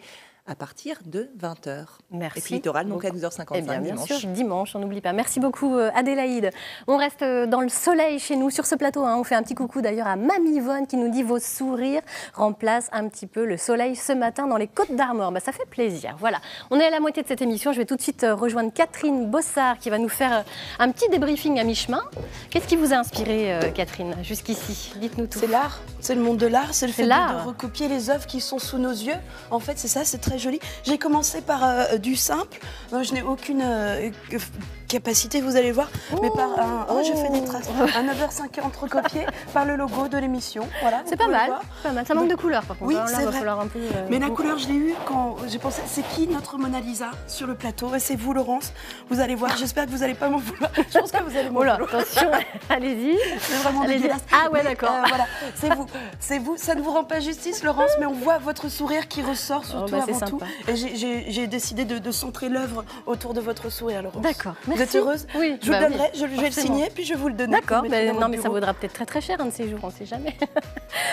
à partir de 20h. Merci. Et puis littoral, donc à 12h55 Eh bien, dimanche. sûr, dimanche, on n'oublie pas. Merci beaucoup Adélaïde. On reste dans le soleil chez nous, sur ce plateau. On fait un petit coucou d'ailleurs à Mamie Yvonne qui nous dit vos sourires remplacent un petit peu le soleil ce matin dans les Côtes d'Armor. Ça fait plaisir. Voilà, on est à la moitié de cette émission. Je vais tout de suite rejoindre Catherine Bossard qui va nous faire un petit débriefing à mi-chemin. Qu'est-ce qui vous a inspiré, Catherine, jusqu'ici? Dites-nous tout. C'est l'art, c'est le monde de l'art, c'est le fait l'art. de recopier les œuvres qui sont sous nos yeux. En fait, c'est ça, c'est très joli. J'ai commencé par du simple. Je n'ai aucune capacité, vous allez voir, mais par un... Oh, j'ai fait des traces. Un 9h50 recopié par le logo de l'émission. Voilà, C'est pas mal, pas mal. Ça manque de couleur par contre. Oui, Là, c'est va vrai. falloir un peu, Mais la couleur, je l'ai eue quand j'ai pensé, c'est qui notre Mona Lisa sur le plateau? Et c'est vous, Laurence. Vous allez voir, j'espère que vous n'allez pas m'en vouloir. Je pense que vous allez m'en vouloir. Attention, allez-y. C'est vraiment Allez-y. dégueulasse. Ah ouais, Mais, d'accord. voilà, c'est vous. Ça ne vous rend pas justice, Laurence, mais on voit votre sourire qui ressort surtout c'est avant tout. sympa. Et j'ai décidé de centrer l'œuvre autour de votre sourire, Laurence. D'accord. Vous êtes Merci. heureuse? Oui. Je vous le donnerai, je vais le signer, puis je vais vous le donner. D'accord, Vous le mettrez dans non votre mais ça bureau. vaudra peut-être très très cher un de ces jours, on ne sait jamais.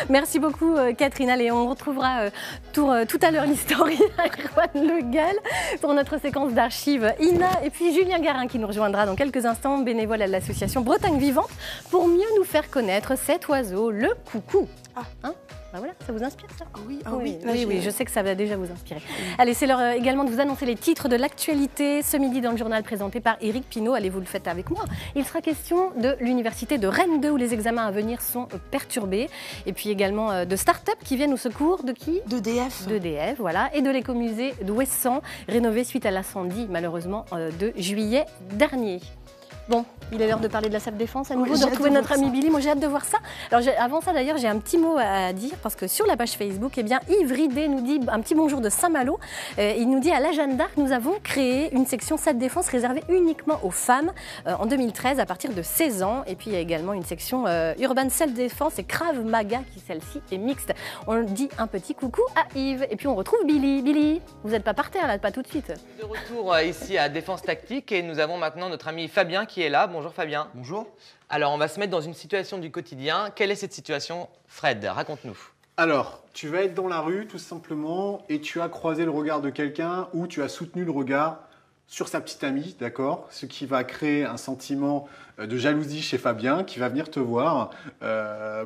Merci beaucoup Catherine. Allez, on retrouvera tout à l'heure l'historien Erwan Le Gall pour notre séquence d'archives Ina et puis Julien Garin qui nous rejoindra dans quelques instants, bénévole à l'association Bretagne Vivante, pour mieux nous faire connaître cet oiseau, le coucou. Hein? Bah voilà, ça vous inspire ça? Oui, oui, je sais que ça va déjà vous inspirer. Allez, c'est l'heure également de vous annoncer les titres de l'actualité ce midi dans le journal présenté par Éric Pinault. Allez, vous le faites avec moi. Il sera question de l'université de Rennes 2 où les examens à venir sont perturbés. Et puis également de start-up qui viennent au secours de qui? D'EDF. D'EDF, voilà. Et de l'écomusée d'Ouessant, rénové suite à l'incendie malheureusement de juillet dernier. Bon, il est l'heure de parler de la SAF Défense à nouveau, Oui, de j'ai retrouver hâte de notre voir ami ça. Billy. Moi, j'ai hâte de voir ça. Alors, avant ça, d'ailleurs, j'ai un petit mot à dire parce que sur la page Facebook, eh bien, Yves Ridé nous dit un petit bonjour de Saint-Malo. Il nous dit à la Jeanne d'Arc, nous avons créé une section SAF Défense réservée uniquement aux femmes en 2013 à partir de 16 ans. Et puis, il y a également une section Urban Self Défense et Krav Maga qui, celle-ci, est mixte. On dit un petit coucou à Yves. Et puis, on retrouve Billy. Billy, vous n'êtes pas par terre là, pas tout de suite. De retour ici à Défense Tactique et nous avons maintenant notre ami Fabien qui est là. Bonjour Fabien. Bonjour. Alors on va se mettre dans une situation du quotidien. Quelle est cette situation, Fred? Raconte-nous. Alors, tu vas être dans la rue tout simplement et tu as croisé le regard de quelqu'un ou tu as soutenu le regard sur sa petite amie, d'accord? Ce qui va créer un sentiment de jalousie chez Fabien qui va venir te voir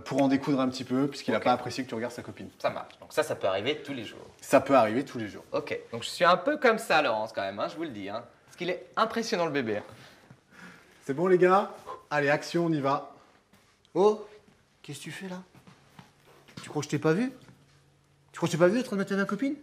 pour en découdre un petit peu puisqu'il n'a pas apprécié que tu regardes sa copine. Ça marche. Donc ça peut arriver tous les jours. Ça peut arriver tous les jours. Ok. Donc je suis un peu comme ça, Laurence, quand même, hein, je vous le dis. Hein, parce qu'il est impressionnant, le bébé. C'est bon les gars? Allez, action, on y va. Oh, qu'est-ce que tu fais là? Tu crois que je t'ai pas vu? Tu crois que je t'ai pas vu être en train de mettre ta copine?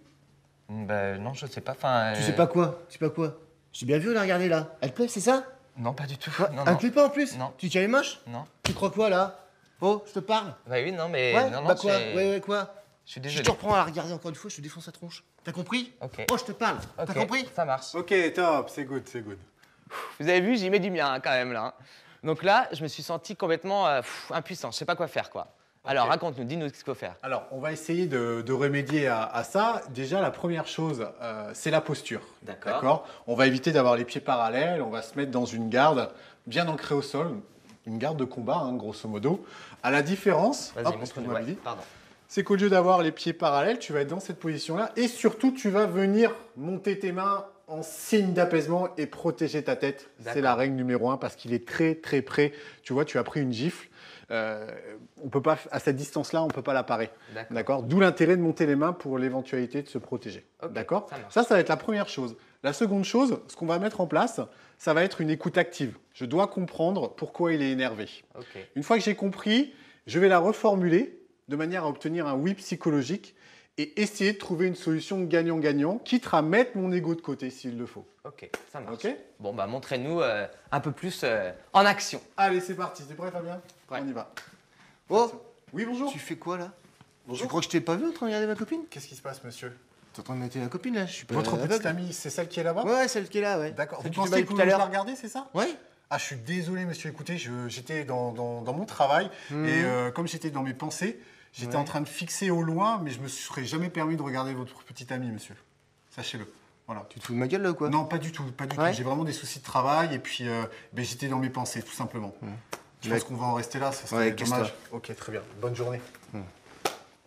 Ben non, je sais pas. Enfin. Tu sais pas quoi? Tu sais pas quoi? J'ai bien vu la regarder là. Elle te plaît, c'est ça? Non, pas du tout. Non, Elle te plaît pas en plus? Non. Tu tiens les moches? Non. Tu crois quoi là? Oh, je te parle? Bah oui, non, mais. Ouais, non, bah quoi? c'est- Ouais, quoi? Je suis Si désolé. je te reprends à la regarder encore une fois, je te défonce sa tronche. T'as compris? Ok. Oh, je te parle. T'as Ok, compris? Ça marche. Ok, top, c'est good, c'est good. Vous avez vu, j'y mets du mien hein, quand même là. hein. Donc là, je me suis senti complètement impuissant. Je sais pas quoi faire, quoi. Alors raconte-nous, dis-nous ce qu'il faut faire. Alors, on va essayer de remédier à ça. Déjà, la première chose, c'est la posture. D'accord. On va éviter d'avoir les pieds parallèles. On va se mettre dans une garde bien ancrée au sol. Une garde de combat, hein, grosso modo. À la différence, Vas-y, hop, montre-nous. excuse-moi, Ouais, Billy. pardon. C'est qu'au lieu d'avoir les pieds parallèles, tu vas être dans cette position-là. Et surtout, tu vas venir monter tes mains en signe d'apaisement et protéger ta tête. C'est la règle numéro 1 parce qu'il est très, très près. Tu vois, tu as pris une gifle. On peut pas, à cette distance-là, on ne peut pas la parer. D'accord. D'où l'intérêt de monter les mains pour l'éventualité de se protéger. D'accord. Ça va être la première chose. La seconde chose, ce qu'on va mettre en place, ça va être une écoute active. Je dois comprendre pourquoi il est énervé. Une fois que j'ai compris, je vais la reformuler de manière à obtenir un oui psychologique et essayer de trouver une solution gagnant-gagnant, quitte à mettre mon ego de côté s'il le faut. Ok, ça marche. Ok. Bon, bah montrez-nous un peu plus en action. Allez, c'est parti. T'es prêt, Fabien? On y va. Oh, oui, bonjour. Tu fais quoi là? Bonjour. Tu crois que je t'ai pas vu en train de regarder ma copine? Qu'est-ce qui se passe, monsieur? T'es en train de mettre ma copine là? Je suis pas Votre petite aveugle. amie, c'est celle qui est là-bas? Ouais, celle qui est là, ouais. D'accord. Celle Vous que tu m'as pensez dit que tout à je l'heure. la regardais, c'est ça? Ouais. Ah, je suis désolé, monsieur. Écoutez, j'étais dans mon travail et comme j'étais dans mes pensées, j'étais en train de fixer au loin, mais je me serais jamais permis de regarder votre petite amie, monsieur. Sachez-le. Voilà. Tu te fous de ma gueule là ou quoi? Non, pas du tout, pas du tout. J'ai vraiment des soucis de travail et puis j'étais dans mes pensées, tout simplement. Je pense qu'on va en rester là, ça serait dommage. Ok, très bien. Bonne journée.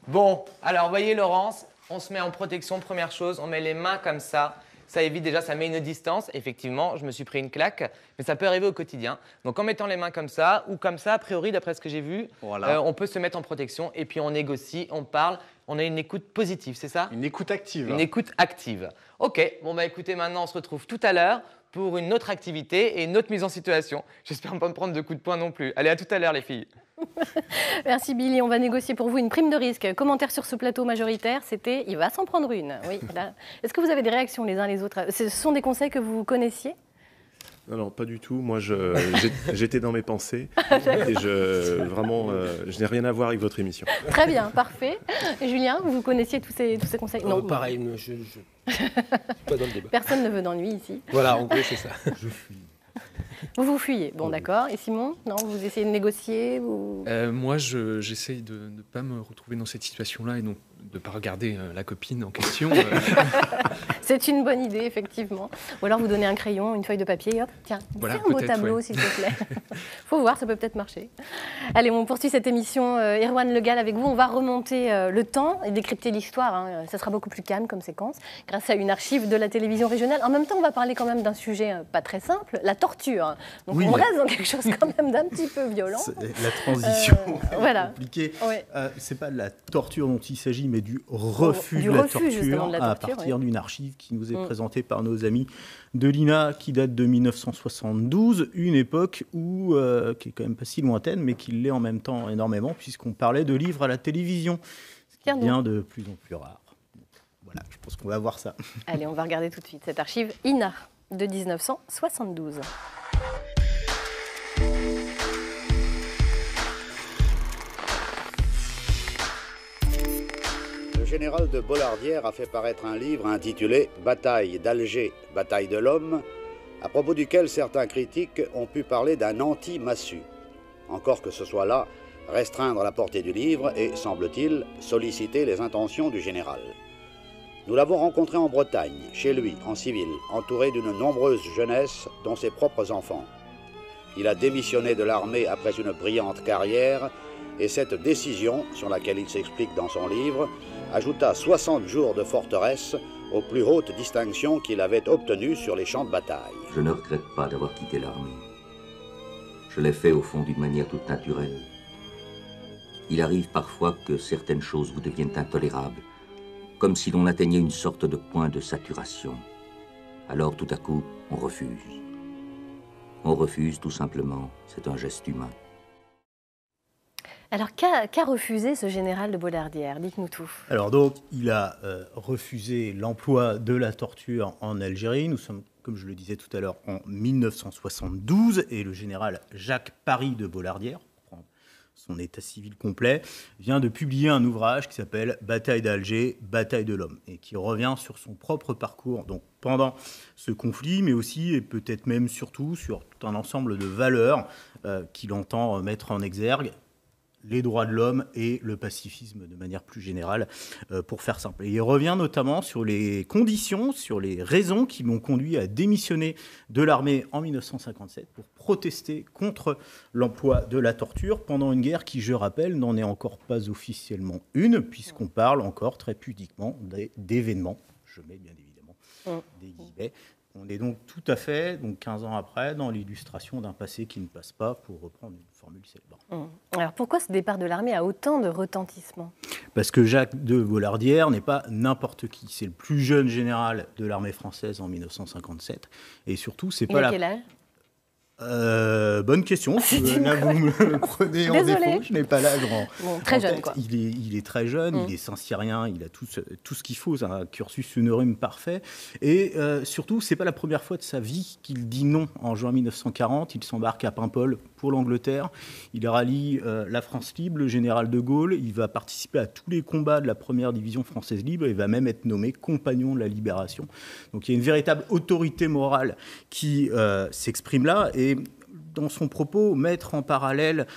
Bon, alors voyez Laurence, On se met en protection, première chose, on met les mains comme ça. Ça évite déjà, ça met une distance. Effectivement, je me suis pris une claque, mais ça peut arriver au quotidien. Donc en mettant les mains comme ça, ou comme ça, a priori, d'après ce que j'ai vu, on peut se mettre en protection et puis on négocie, on parle, on a une écoute positive, c'est ça? Une écoute active. Une écoute active. Ok, bon bah écoutez, maintenant on se retrouve tout à l'heure pour une autre activité et une autre mise en situation. J'espère ne pas me prendre de coups de poing non plus. Allez, à tout à l'heure les filles. Merci Billy, on va négocier pour vous une prime de risque. Commentaire sur ce plateau majoritaire, c'était « il va s'en prendre une ». Oui, est-ce que vous avez des réactions les uns les autres? Ce sont des conseils que vous connaissiez? Non, pas du tout. Moi, j'étais dans mes pensées et je n'ai rien à voir avec votre émission. Très bien, parfait. Julien, vous connaissiez tous ces conseils? Non, pareil, je pas dans le débat. Personne ne veut d'ennui ici. Voilà, en gros, c'est ça. Je fuis. Vous fuyez, bon d'accord. Et Simon, non, vous essayez de négocier Moi, j'essaye de ne pas me retrouver dans cette situation-là et donc de ne pas regarder la copine en question. C'est une bonne idée, effectivement. Ou alors vous donnez un crayon, une feuille de papier, hop, tiens, fais un beau tableau, s'il te plaît. Faut voir, ça peut peut-être marcher. Allez, on poursuit cette émission. Erwan Le Gall avec vous. On va remonter le temps et décrypter l'histoire. Hein. Ça sera beaucoup plus calme comme séquence, grâce à une archive de la télévision régionale. En même temps, on va parler quand même d'un sujet pas très simple, la torture. Donc on reste dans quelque chose quand même d'un petit peu violent. La transition voilà. compliquée. Ouais. C'est pas de la torture dont il s'agit, mais du refus de la torture à partir d'une archive qui nous est présentée par nos amis de l'INA qui date de 1972, une époque où, qui est quand même pas si lointaine, mais qui l'est en même temps énormément, puisqu'on parlait de livres à la télévision, ce qui devient de plus en plus rare. Voilà, je pense qu'on va voir ça. Allez, on va regarder tout de suite cette archive INA de 1972. Le général de Bollardière a fait paraître un livre intitulé « Bataille d'Alger, bataille de l'homme », à propos duquel certains critiques ont pu parler d'un anti-Massu. Encore que ce soit là, restreindre la portée du livre et, semble-t-il, solliciter les intentions du général. Nous l'avons rencontré en Bretagne, chez lui, en civil, entouré d'une nombreuse jeunesse, dont ses propres enfants. Il a démissionné de l'armée après une brillante carrière, et cette décision, sur laquelle il s'explique dans son livre, ajouta 60 jours de forteresse aux plus hautes distinctions qu'il avait obtenues sur les champs de bataille. Je ne regrette pas d'avoir quitté l'armée. Je l'ai fait au fond d'une manière toute naturelle. Il arrive parfois que certaines choses vous deviennent intolérables, comme si l'on atteignait une sorte de point de saturation. Alors tout à coup, on refuse. On refuse tout simplement, c'est un geste humain. Alors, qu'a refusé ce général de Bollardière? Dites-nous tout. Alors donc, il a refusé l'emploi de la torture en Algérie. Nous sommes, comme je le disais tout à l'heure, en 1972, et le général Jacques Paris de Bollardière, pour prendre son état civil complet, vient de publier un ouvrage qui s'appelle « Bataille d'Alger, bataille de l'homme » et qui revient sur son propre parcours, donc pendant ce conflit, mais aussi, et peut-être même surtout, sur tout un ensemble de valeurs qu'il entend mettre en exergue, les droits de l'homme et le pacifisme de manière plus générale, pour faire simple. Et il revient notamment sur les conditions, sur les raisons qui l'ont conduit à démissionner de l'armée en 1957 pour protester contre l'emploi de la torture pendant une guerre qui, je rappelle, n'en est encore pas officiellement une, puisqu'on parle encore très pudiquement d'événements, je mets bien évidemment des guillemets. On est donc tout à fait, donc 15 ans après, dans l'illustration d'un passé qui ne passe pas, pour reprendre une formule célèbre. Alors pourquoi ce départ de l'armée a autant de retentissement? Parce que Jacques de Bollardière n'est pas n'importe qui. C'est le plus jeune général de l'armée française en 1957. Et surtout, c'est pas Il a quel âge? Bonne question. Là, vous me prenez en défaut. Je n'ai pas l'âge très jeune, quoi. Il est très jeune, il est Saint-Cyrien, il a tout ce qu'il faut, c'est un cursus honorum parfait. Et surtout, c'est pas la première fois de sa vie qu'il dit non. En juin 1940, il s'embarque à Paimpol pour l'Angleterre. Il rallie la France libre, le général de Gaulle. Il va participer à tous les combats de la première division française libre et va même être nommé compagnon de la libération. Donc il y a une véritable autorité morale qui s'exprime là. Et dans son propos, mettre en parallèle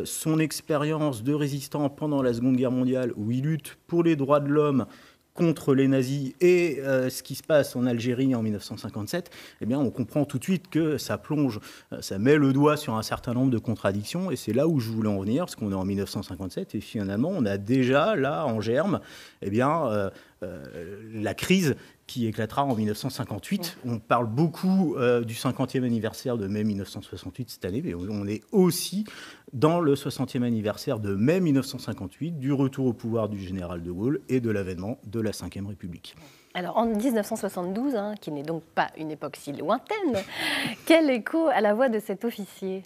son expérience de résistant pendant la Seconde Guerre mondiale, où il lutte pour les droits de l'homme contre les nazis, et ce qui se passe en Algérie en 1957, eh bien, on comprend tout de suite que ça plonge, ça met le doigt sur un certain nombre de contradictions, et c'est là où je voulais en venir, parce qu'on est en 1957, et finalement, on a déjà, là, en germe, eh bien, la crise qui éclatera en 1958. On parle beaucoup du 50e anniversaire de mai 1968 cette année, mais on est aussi dans le 60e anniversaire de mai 1958, du retour au pouvoir du général de Gaulle et de l'avènement de la Ve République. Alors en 1972, qui n'est donc pas une époque si lointaine, quel écho à la voix de cet officier ?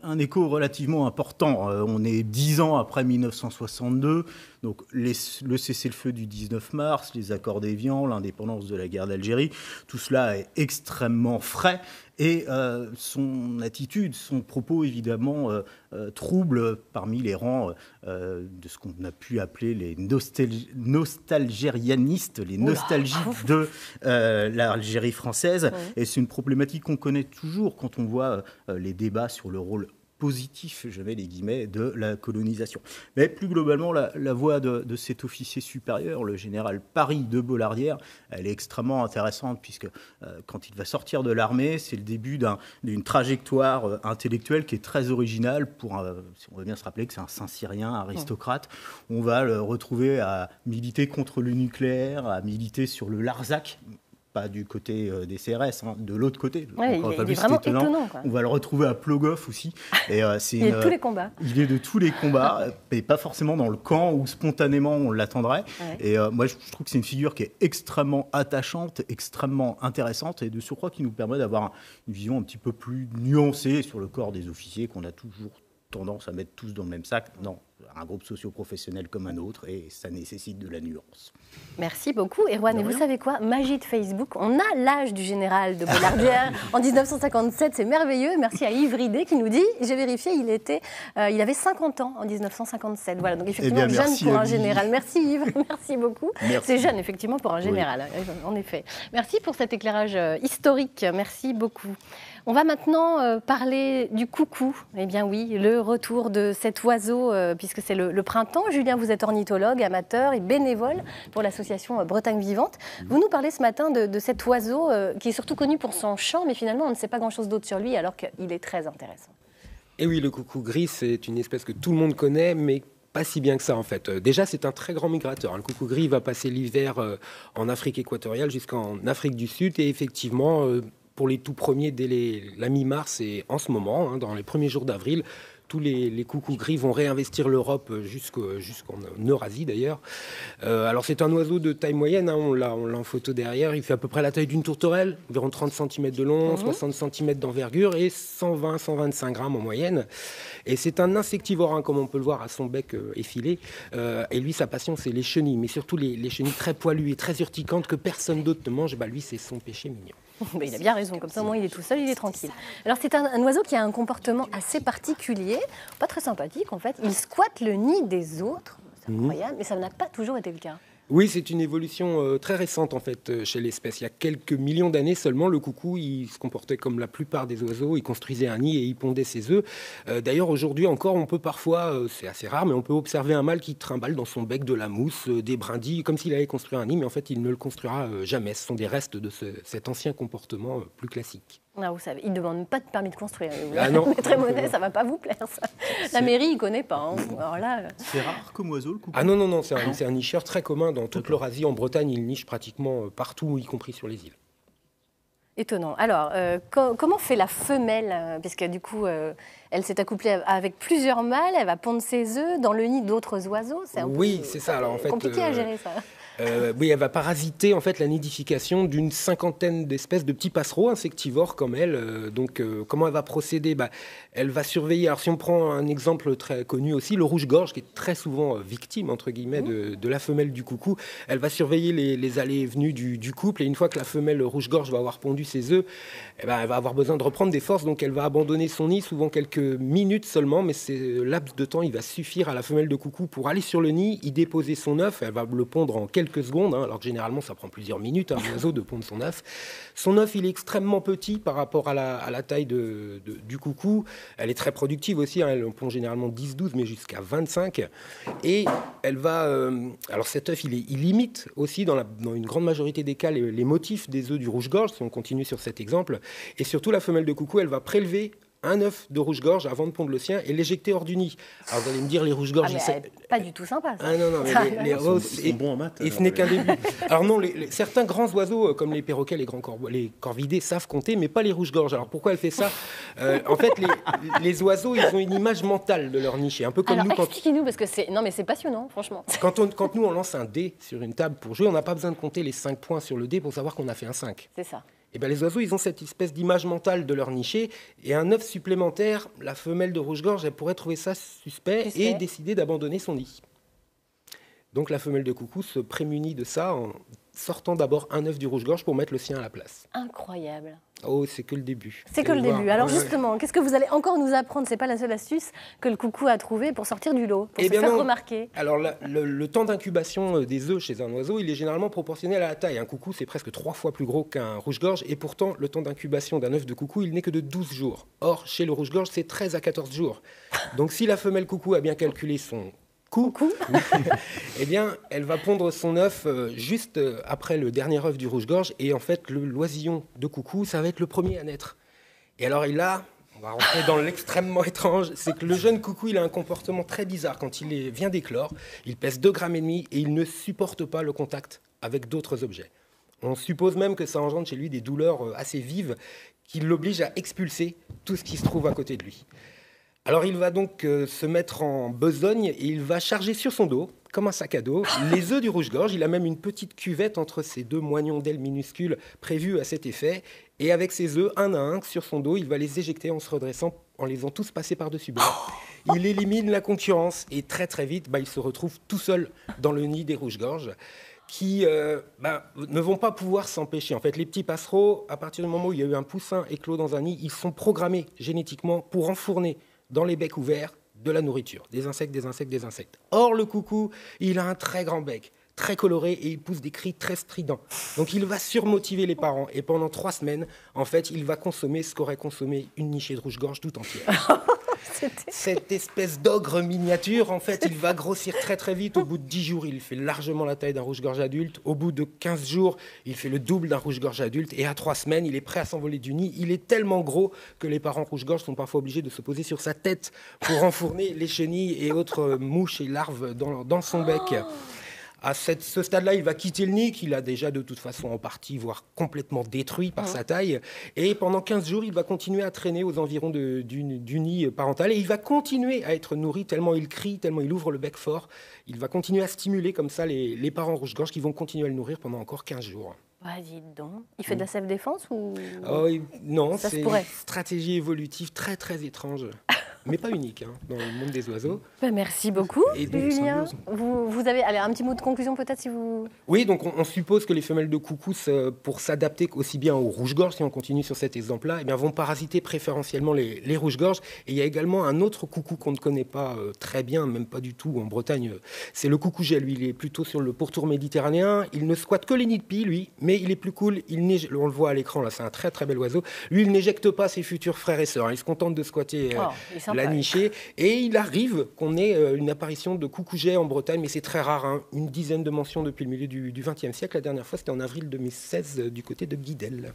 Un écho relativement important. On est 10 ans après 1962, donc le cessez-le-feu du 19 mars, les accords d'Évian, l'indépendance de la guerre d'Algérie, tout cela est extrêmement frais et son attitude, son propos évidemment trouble parmi les rangs de ce qu'on a pu appeler les nostalgérianistes, les nostalgiques de l'Algérie française. Et c'est une problématique qu'on connaît toujours quand on voit les débats sur le rôle positif, je mets les guillemets, de la colonisation. Mais plus globalement, la voix de cet officier supérieur, le général Paris de Bollardière, elle est extrêmement intéressante puisque quand il va sortir de l'armée, c'est le début d'une trajectoire intellectuelle qui est très originale si on veut bien se rappeler que c'est un Saint-Cyrien aristocrate. On va le retrouver à militer contre le nucléaire, à militer sur le Larzac, pas du côté des CRS, de l'autre côté. Ouais, il est vraiment étonnant. On va le retrouver à Plogoff aussi. Et, il est de tous les combats. Il est de tous les combats, mais pas forcément dans le camp où spontanément on l'attendrait. Ouais. Et moi, je trouve que c'est une figure qui est extrêmement attachante, extrêmement intéressante, et de surcroît qui nous permet d'avoir une vision un petit peu plus nuancée sur le corps des officiers qu'on a toujours tendance à mettre tous dans le même sac. Non, un groupe socio-professionnel comme un autre, et ça nécessite de la nuance. Merci beaucoup, Erwan. Et vous savez quoi ? Magie de Facebook, on a l'âge du général de Bollardière en 1957, c'est merveilleux. Merci à Yves Ridé qui nous dit, j'ai vérifié, il avait 50 ans en 1957. Voilà, donc effectivement, jeune pour un général. Merci Yves, merci beaucoup. Merci. C'est jeune, effectivement, pour un général, en effet. Merci pour cet éclairage historique, merci beaucoup. On va maintenant parler du coucou. Eh bien oui, le retour de cet oiseau, puisque c'est le printemps. Julien, vous êtes ornithologue, amateur et bénévole pour l'association Bretagne Vivante. Vous nous parlez ce matin de cet oiseau qui est surtout connu pour son chant, mais finalement on ne sait pas grand-chose d'autre sur lui, alors qu'il est très intéressant. Et oui, le coucou gris, c'est une espèce que tout le monde connaît, mais pas si bien que ça en fait. Déjà, c'est un très grand migrateur. Le coucou gris va passer l'hiver en Afrique équatoriale jusqu'en Afrique du Sud, et effectivement... pour les tout premiers, dès la mi-mars et en ce moment, dans les premiers jours d'avril, tous les coucous gris vont réinvestir l'Europe jusqu'en Eurasie d'ailleurs. Alors c'est un oiseau de taille moyenne, on l'a en photo derrière, il fait à peu près la taille d'une tourterelle, environ 30 cm de long, 60 cm d'envergure et 120-125 grammes en moyenne. Et c'est un insectivore, comme on peut le voir à son bec effilé. Et lui, sa passion, c'est les chenilles, mais surtout les chenilles très poilues et très urticantes que personne d'autre ne mange. Lui, c'est son péché mignon. Mais il a bien raison, comme ça au moins il est tout seul, il est tranquille. Alors c'est un oiseau qui a un comportement assez particulier, pas très sympathique en fait. Il squatte le nid des autres, c'est incroyable, mais ça n'a pas toujours été le cas. Oui, c'est une évolution très récente en fait chez l'espèce. Il y a quelques millions d'années seulement, le coucou, il se comportait comme la plupart des oiseaux. Il construisait un nid et il pondait ses œufs. D'ailleurs, aujourd'hui encore, on peut parfois, c'est assez rare, mais on peut observer un mâle qui trimballe dans son bec de la mousse, des brindilles, comme s'il avait construit un nid, mais en fait, il ne le construira jamais. Ce sont des restes de cet ancien comportement plus classique. Ah, vous savez, il ne demande pas de permis de construire. Non. Très monnaie, ça ne va pas vous plaire, ça. La mairie, il ne connaît pas. Alors là, c'est rare comme oiseau, le coucou. Ah non, c'est un nicheur très commun dans toute l'Eurasie. En Bretagne, il niche pratiquement partout, y compris sur les îles. Étonnant. Alors, comment fait la femelle ? Puisque du coup, elle s'est accouplée avec plusieurs mâles, elle va pondre ses œufs dans le nid d'autres oiseaux. C'est c'est ça. Alors, en fait, compliqué à gérer, ça. Oui, elle va parasiter en fait la nidification d'une cinquantaine d'espèces de petits passereaux insectivores comme elle. Donc, comment elle va procéder ? Elle va surveiller. Alors, si on prend un exemple très connu aussi, le rouge-gorge, qui est très souvent victime entre guillemets de la femelle du coucou. Elle va surveiller les allées et venues du couple. Et une fois que la femelle rouge-gorge va avoir pondu ses œufs, elle va avoir besoin de reprendre des forces. Donc, elle va abandonner son nid, souvent quelques minutes seulement, mais ce laps de temps, il va suffire à la femelle de coucou pour aller sur le nid, y déposer son œuf. Elle va le pondre en quelques secondes, alors que généralement ça prend plusieurs minutes un oiseau de pondre son œuf. Son œuf, il est extrêmement petit par rapport à la taille du coucou. Elle est très productive aussi, elle en pond généralement 10-12, mais jusqu'à 25. Et elle va... alors cet œuf, il imite aussi dans une grande majorité des cas les motifs des œufs du rouge-gorge, si on continue sur cet exemple. Et surtout, la femelle de coucou, elle va prélever un œuf de rouge-gorge avant de pondre le sien et l'éjecter hors du nid. Alors vous allez me dire, les rouges-gorges... Pas du tout sympa, ça. Ah non, mais ils sont bons en maths. Et ce n'est qu'un début. Alors non, certains grands oiseaux, comme les perroquets, les corvidés, savent compter, mais pas les rouges-gorges. Alors pourquoi elle fait ça? En fait, les oiseaux, ils ont une image mentale de leur niché. Un peu comme nous. Expliquez-nous, parce que c'est passionnant, franchement. Quand nous, on lance un dé sur une table pour jouer, on n'a pas besoin de compter les 5 points sur le dé pour savoir qu'on a fait un 5. C'est ça. Et bien, les oiseaux, ils ont cette espèce d'image mentale de leur niché. Et un œuf supplémentaire, la femelle de rouge-gorge, elle pourrait trouver ça suspect et décider d'abandonner son nid. Donc la femelle de coucou se prémunit de ça en sortant d'abord un œuf du rouge-gorge pour mettre le sien à la place. Incroyable. Oh, c'est que le début. C'est que le début. Alors justement, qu'est-ce que vous allez encore nous apprendre? C'est pas la seule astuce que le coucou a trouvée pour sortir du lot, pour se faire remarquer. Alors le temps d'incubation des œufs chez un oiseau, il est généralement proportionnel à la taille. Un coucou, c'est presque 3 fois plus gros qu'un rouge-gorge, et pourtant le temps d'incubation d'un œuf de coucou, il n'est que de 12 jours. Or, chez le rouge-gorge, c'est 13 à 14 jours. Donc si la femelle coucou a bien calculé son coucou, eh bien, elle va pondre son œuf juste après le dernier œuf du rouge-gorge, et en fait, l'oisillon de coucou, ça va être le premier à naître. Et alors, on va rentrer dans l'extrêmement étrange, c'est que le jeune coucou, il a un comportement très bizarre. Quand il vient d'éclore, il pèse 2,5 grammes et il ne supporte pas le contact avec d'autres objets. On suppose même que ça engendre chez lui des douleurs assez vives qui l'obligent à expulser tout ce qui se trouve à côté de lui. Alors il va donc se mettre en besogne et il va charger sur son dos, comme un sac à dos, les œufs du rouge-gorge. Il a même une petite cuvette entre ses 2 moignons d'ailes minuscules prévus à cet effet. Et avec ses œufs, un à un, sur son dos, il va les éjecter en se redressant, en les faisant tous passer par-dessus bord. Il élimine la concurrence et très très vite, il se retrouve tout seul dans le nid des rouges-gorges, qui ne vont pas pouvoir s'empêcher. En fait, les petits passereaux, à partir du moment où il y a eu un poussin éclos dans un nid, ils sont programmés génétiquement pour enfourner dans les becs ouverts de la nourriture, des insectes, des insectes, des insectes. Or, le coucou, il a un très grand bec, très coloré, et il pousse des cris très stridents. Donc, il va surmotiver les parents, et pendant 3 semaines, en fait, il va consommer ce qu'aurait consommé une nichée de rouge-gorge tout entière. Cette espèce d'ogre miniature, en fait, il va grossir très très vite. Au bout de 10 jours, il fait largement la taille d'un rouge-gorge adulte. Au bout de 15 jours, il fait le double d'un rouge-gorge adulte. Et à 3 semaines, il est prêt à s'envoler du nid. Il est tellement gros que les parents rouge-gorge sont parfois obligés de se poser sur sa tête pour enfourner les chenilles et autres mouches et larves dans son bec. À ce stade-là, il va quitter le nid, qu'il a déjà de toute façon en partie, voire complètement détruit par sa taille. Et pendant 15 jours, il va continuer à traîner aux environs du nid parental. Et il va continuer à être nourri tellement il crie, tellement il ouvre le bec fort. Il va continuer à stimuler comme ça les parents rouge-gorge qui vont continuer à le nourrir pendant encore 15 jours. Dites donc. Il fait de la self-défense ou... Non, c'est une stratégie évolutive très très étrange. Mais pas unique dans le monde des oiseaux. Merci beaucoup, Julien. Vous avez un petit mot de conclusion peut-être si vous... Oui, donc on suppose que les femelles de coucou, pour s'adapter aussi bien aux rouges-gorges, si on continue sur cet exemple-là, vont parasiter préférentiellement les rouges-gorges. Et il y a également un autre coucou qu'on ne connaît pas très bien, même pas du tout en Bretagne. C'est le coucou-gel. Lui, il est plutôt sur le pourtour méditerranéen. Il ne squatte que les nids de pie, lui, mais il est plus cool. On le voit à l'écran, là, c'est un très très bel oiseau. Lui, il n'éjecte pas ses futurs frères et sœurs. Il se contente de squatter la nichée. Et il arrive qu'on ait une apparition de coucou-jet en Bretagne, mais c'est très rare, une dizaine de mentions depuis le milieu du XXe siècle. La dernière fois, c'était en avril 2016 du côté de Guidel.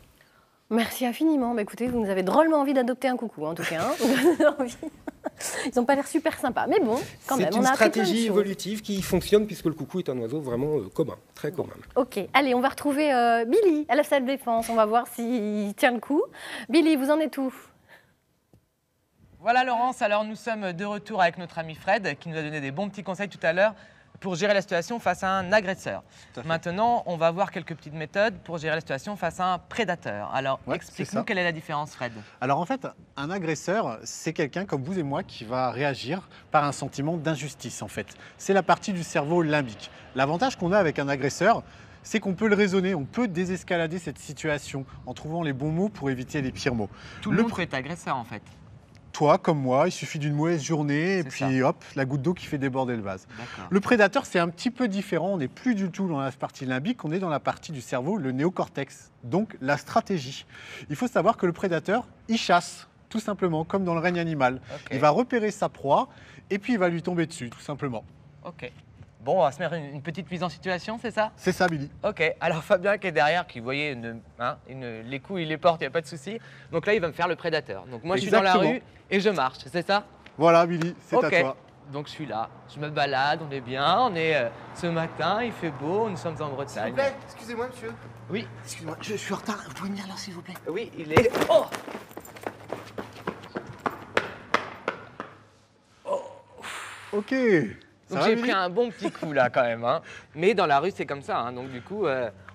Merci infiniment. Écoutez, vous nous avez drôlement envie d'adopter un coucou, en tout cas. Ils n'ont pas l'air super sympas, mais bon, quand même. C'est une stratégie évolutive qui fonctionne puisque le coucou est un oiseau vraiment commun, très commun. Ok, allez, on va retrouver Billy à la salle de défense. On va voir s'il tient le coup. Billy, vous en êtes où ? Voilà Laurence, alors nous sommes de retour avec notre ami Fred qui nous a donné des bons petits conseils tout à l'heure pour gérer la situation face à un agresseur. Maintenant, on va voir quelques petites méthodes pour gérer la situation face à un prédateur. Alors, explique-nous quelle est la différence, Fred. Alors en fait, un agresseur, c'est quelqu'un comme vous et moi qui va réagir par un sentiment d'injustice en fait. C'est la partie du cerveau limbique. L'avantage qu'on a avec un agresseur, c'est qu'on peut le raisonner, on peut désescalader cette situation en trouvant les bons mots pour éviter les pires mots. Tout le monde peut être agresseur en fait. Toi, comme moi, il suffit d'une mauvaise journée et puis hop, la goutte d'eau qui fait déborder le vase. Le prédateur, c'est un petit peu différent. On n'est plus du tout dans la partie limbique, on est dans la partie du cerveau, le néocortex, donc la stratégie. Il faut savoir que le prédateur, il chasse, tout simplement, comme dans le règne animal. Il va repérer sa proie et puis il va lui tomber dessus, tout simplement. Ok. Bon, on va se mettre une petite mise en situation, c'est ça? C'est ça, Billy. Ok, alors Fabien qui est derrière, qui voyait les coups, il les porte, il n'y a pas de souci. Donc là, il va me faire le prédateur. Donc moi, je suis dans la rue et je marche, c'est ça? Voilà, Billy, c'est à toi. Donc je suis là, je me balade, on est bien, on est ce matin, il fait beau, nous sommes en Bretagne. S'il vous plaît, excusez-moi, monsieur. Oui. Excusez-moi, je suis en retard, vous pouvez me dire là, s'il vous plaît? Oui, il est... Oh! Ok. Donc j'ai pris un bon petit coup là quand même, hein. Mais dans la rue c'est comme ça, hein. Donc du coup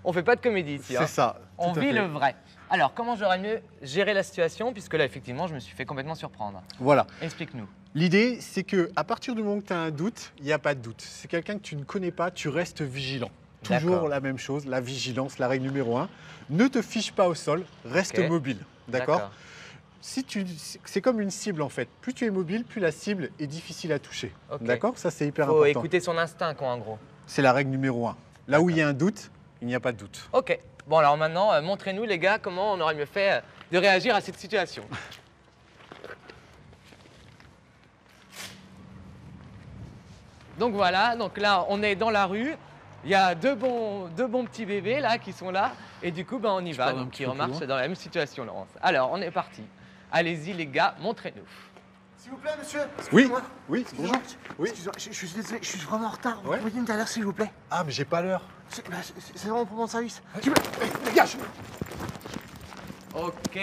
on fait pas de comédie ici. C'est ça. On vit le vrai. Alors comment j'aurais mieux géré la situation puisque là effectivement je me suis fait complètement surprendre. Voilà. Explique-nous. L'idée, c'est que à partir du moment que tu as un doute, il n'y a pas de doute. C'est quelqu'un que tu ne connais pas, tu restes vigilant. Toujours la même chose, la vigilance, la règle numéro 1. Ne te fiche pas au sol, reste mobile. D'accord. C'est comme une cible en fait. Plus tu es mobile, plus la cible est difficile à toucher. D'accord. Ça, c'est hyper important. Faut écouter son instinct, quoi, en gros. C'est la règle numéro 1. Là où il y a un doute, il n'y a pas de doute. Ok. Bon, alors maintenant, montrez-nous, les gars, comment on aurait mieux fait de réagir à cette situation. Donc voilà, donc là, on est dans la rue. Il y a deux bons petits bébés là qui sont là. Et du coup, ben, on y va. Donc, qui remarchent dans la même situation, Laurence. Alors, on est parti. Allez-y, les gars, montrez-nous. S'il vous plaît, monsieur. Oui, oui, bonjour. Oui. Excusez-moi, je suis désolé, je suis vraiment en retard. Vous pouvez me dire l'heure, s'il vous plaît? Ah, mais j'ai pas l'heure. C'est vraiment pour mon service. Dégage. Ok,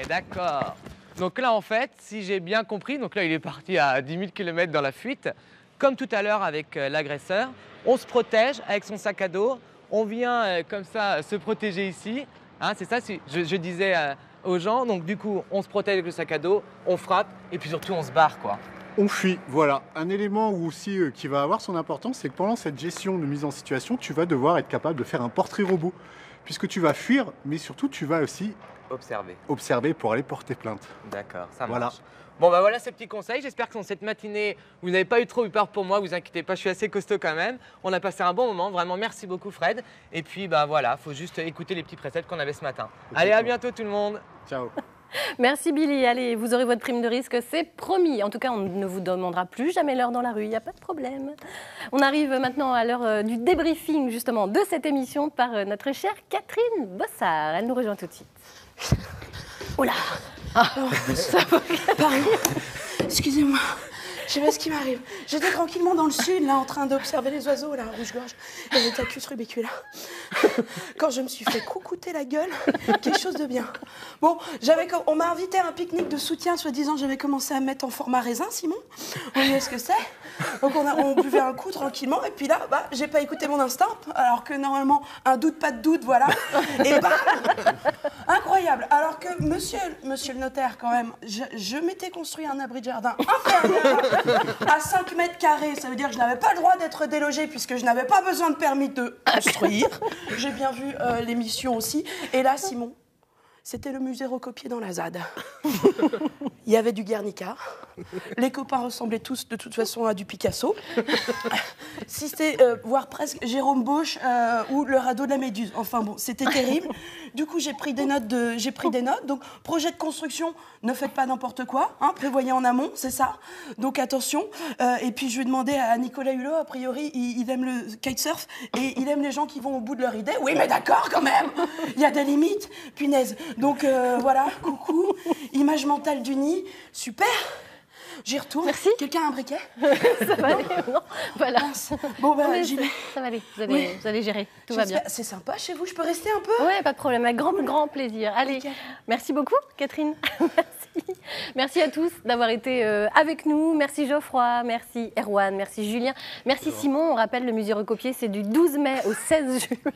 d'accord. Donc là, en fait, si j'ai bien compris, donc là, il est parti à 10 000 km dans la fuite. Comme tout à l'heure avec l'agresseur, on se protège avec son sac à dos. On vient comme ça se protéger ici. Hein, c'est ça, je disais aux gens. Donc du coup, on se protège avec le sac à dos, on frappe et puis surtout, on se barre, quoi. On fuit, voilà. Un élément aussi qui va avoir son importance, c'est que pendant cette gestion de mise en situation, tu vas devoir être capable de faire un portrait robot. Puisque tu vas fuir, mais surtout, tu vas aussi observer pour aller porter plainte. D'accord, ça marche. Voilà. Bon, bah voilà ces petits conseils. J'espère que dans cette matinée, vous n'avez pas eu trop eu peur pour moi. Vous inquiétez pas, je suis assez costaud quand même. On a passé un bon moment. Vraiment, merci beaucoup, Fred. Et puis, bah voilà, faut juste écouter les petits préceptes qu'on avait ce matin. Allez, à bientôt tout le monde. Ciao. Merci Billy. Allez, vous aurez votre prime de risque, c'est promis. En tout cas, on ne vous demandera plus jamais l'heure dans la rue, il n'y a pas de problème. On arrive maintenant à l'heure du débriefing justement de cette émission par notre chère Catherine Bossard. Elle nous rejoint tout de suite. Oh là. Pardon, excusez-moi, je sais pas ce qui m'arrive. J'étais tranquillement dans le sud, là, en train d'observer les oiseaux, là, rouge-gorge, et le Tacus rubicula. Quand je me suis fait coucouter la gueule, quelque chose de bien. Bon, on m'a invité à un pique-nique de soutien, soi-disant, j'avais commencé à me mettre en format raisin, Simon. Vous voyez ce que c'est? Donc on buvait un coup tranquillement, et puis là, bah, j'ai pas écouté mon instinct, alors que normalement, un doute, pas de doute, voilà. Et bam, incroyable. Alors que monsieur le notaire, quand même, je m'étais construit un abri de jardin inférieur à 5 mètres carrés. Ça veut dire que je n'avais pas le droit d'être délogée puisque je n'avais pas besoin de permis de construire. J'ai bien vu l'émission aussi. Et là, Simon, c'était le musée recopié dans la ZAD. Il y avait du Guernica. Les copains ressemblaient tous de toute façon à du Picasso. Si c'était, voire presque Jérôme Bosch ou le radeau de la Méduse. Enfin bon, c'était terrible. Du coup, j'ai pris des notes. Donc, projet de construction, ne faites pas n'importe quoi. Hein, prévoyez en amont, c'est ça. Donc, attention. Et puis, je vais demander à Nicolas Hulot, a priori, il aime le kitesurf et il aime les gens qui vont au bout de leur idée. Oui, mais d'accord quand même. Il y a des limites. Punaise. Donc, voilà, coucou. Image mentale du nid. Super. J'y retourne. Merci. Quelqu'un a un briquet? Ça va aller, non? Voilà. Bon, ben, j'y vais. Ça va aller, vous allez gérer, tout va bien. C'est sympa chez vous, je peux rester un peu? Oui, pas de problème, avec grand plaisir. Allez, okay. Merci beaucoup, Catherine. Merci. Merci à tous d'avoir été avec nous. Merci Geoffroy, merci Erwan, merci Julien, merci Simon. On rappelle, le musée recopié, c'est du 12 mai au 16 juin.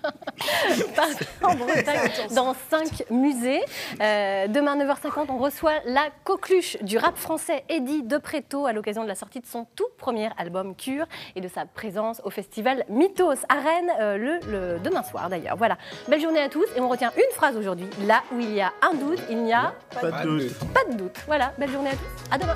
Partout en Bretagne, dans 5 musées. Demain, 9h50, on reçoit la coqueluche du rap français, Eddie De Pretto, à l'occasion de la sortie de son tout premier album Cure et de sa présence au festival Mythos à Rennes le demain soir d'ailleurs. Voilà, belle journée à tous et on retient une phrase aujourd'hui. Là où il y a un doute, il n'y a pas de doute. Pas de doute. Voilà, belle journée à tous. À demain.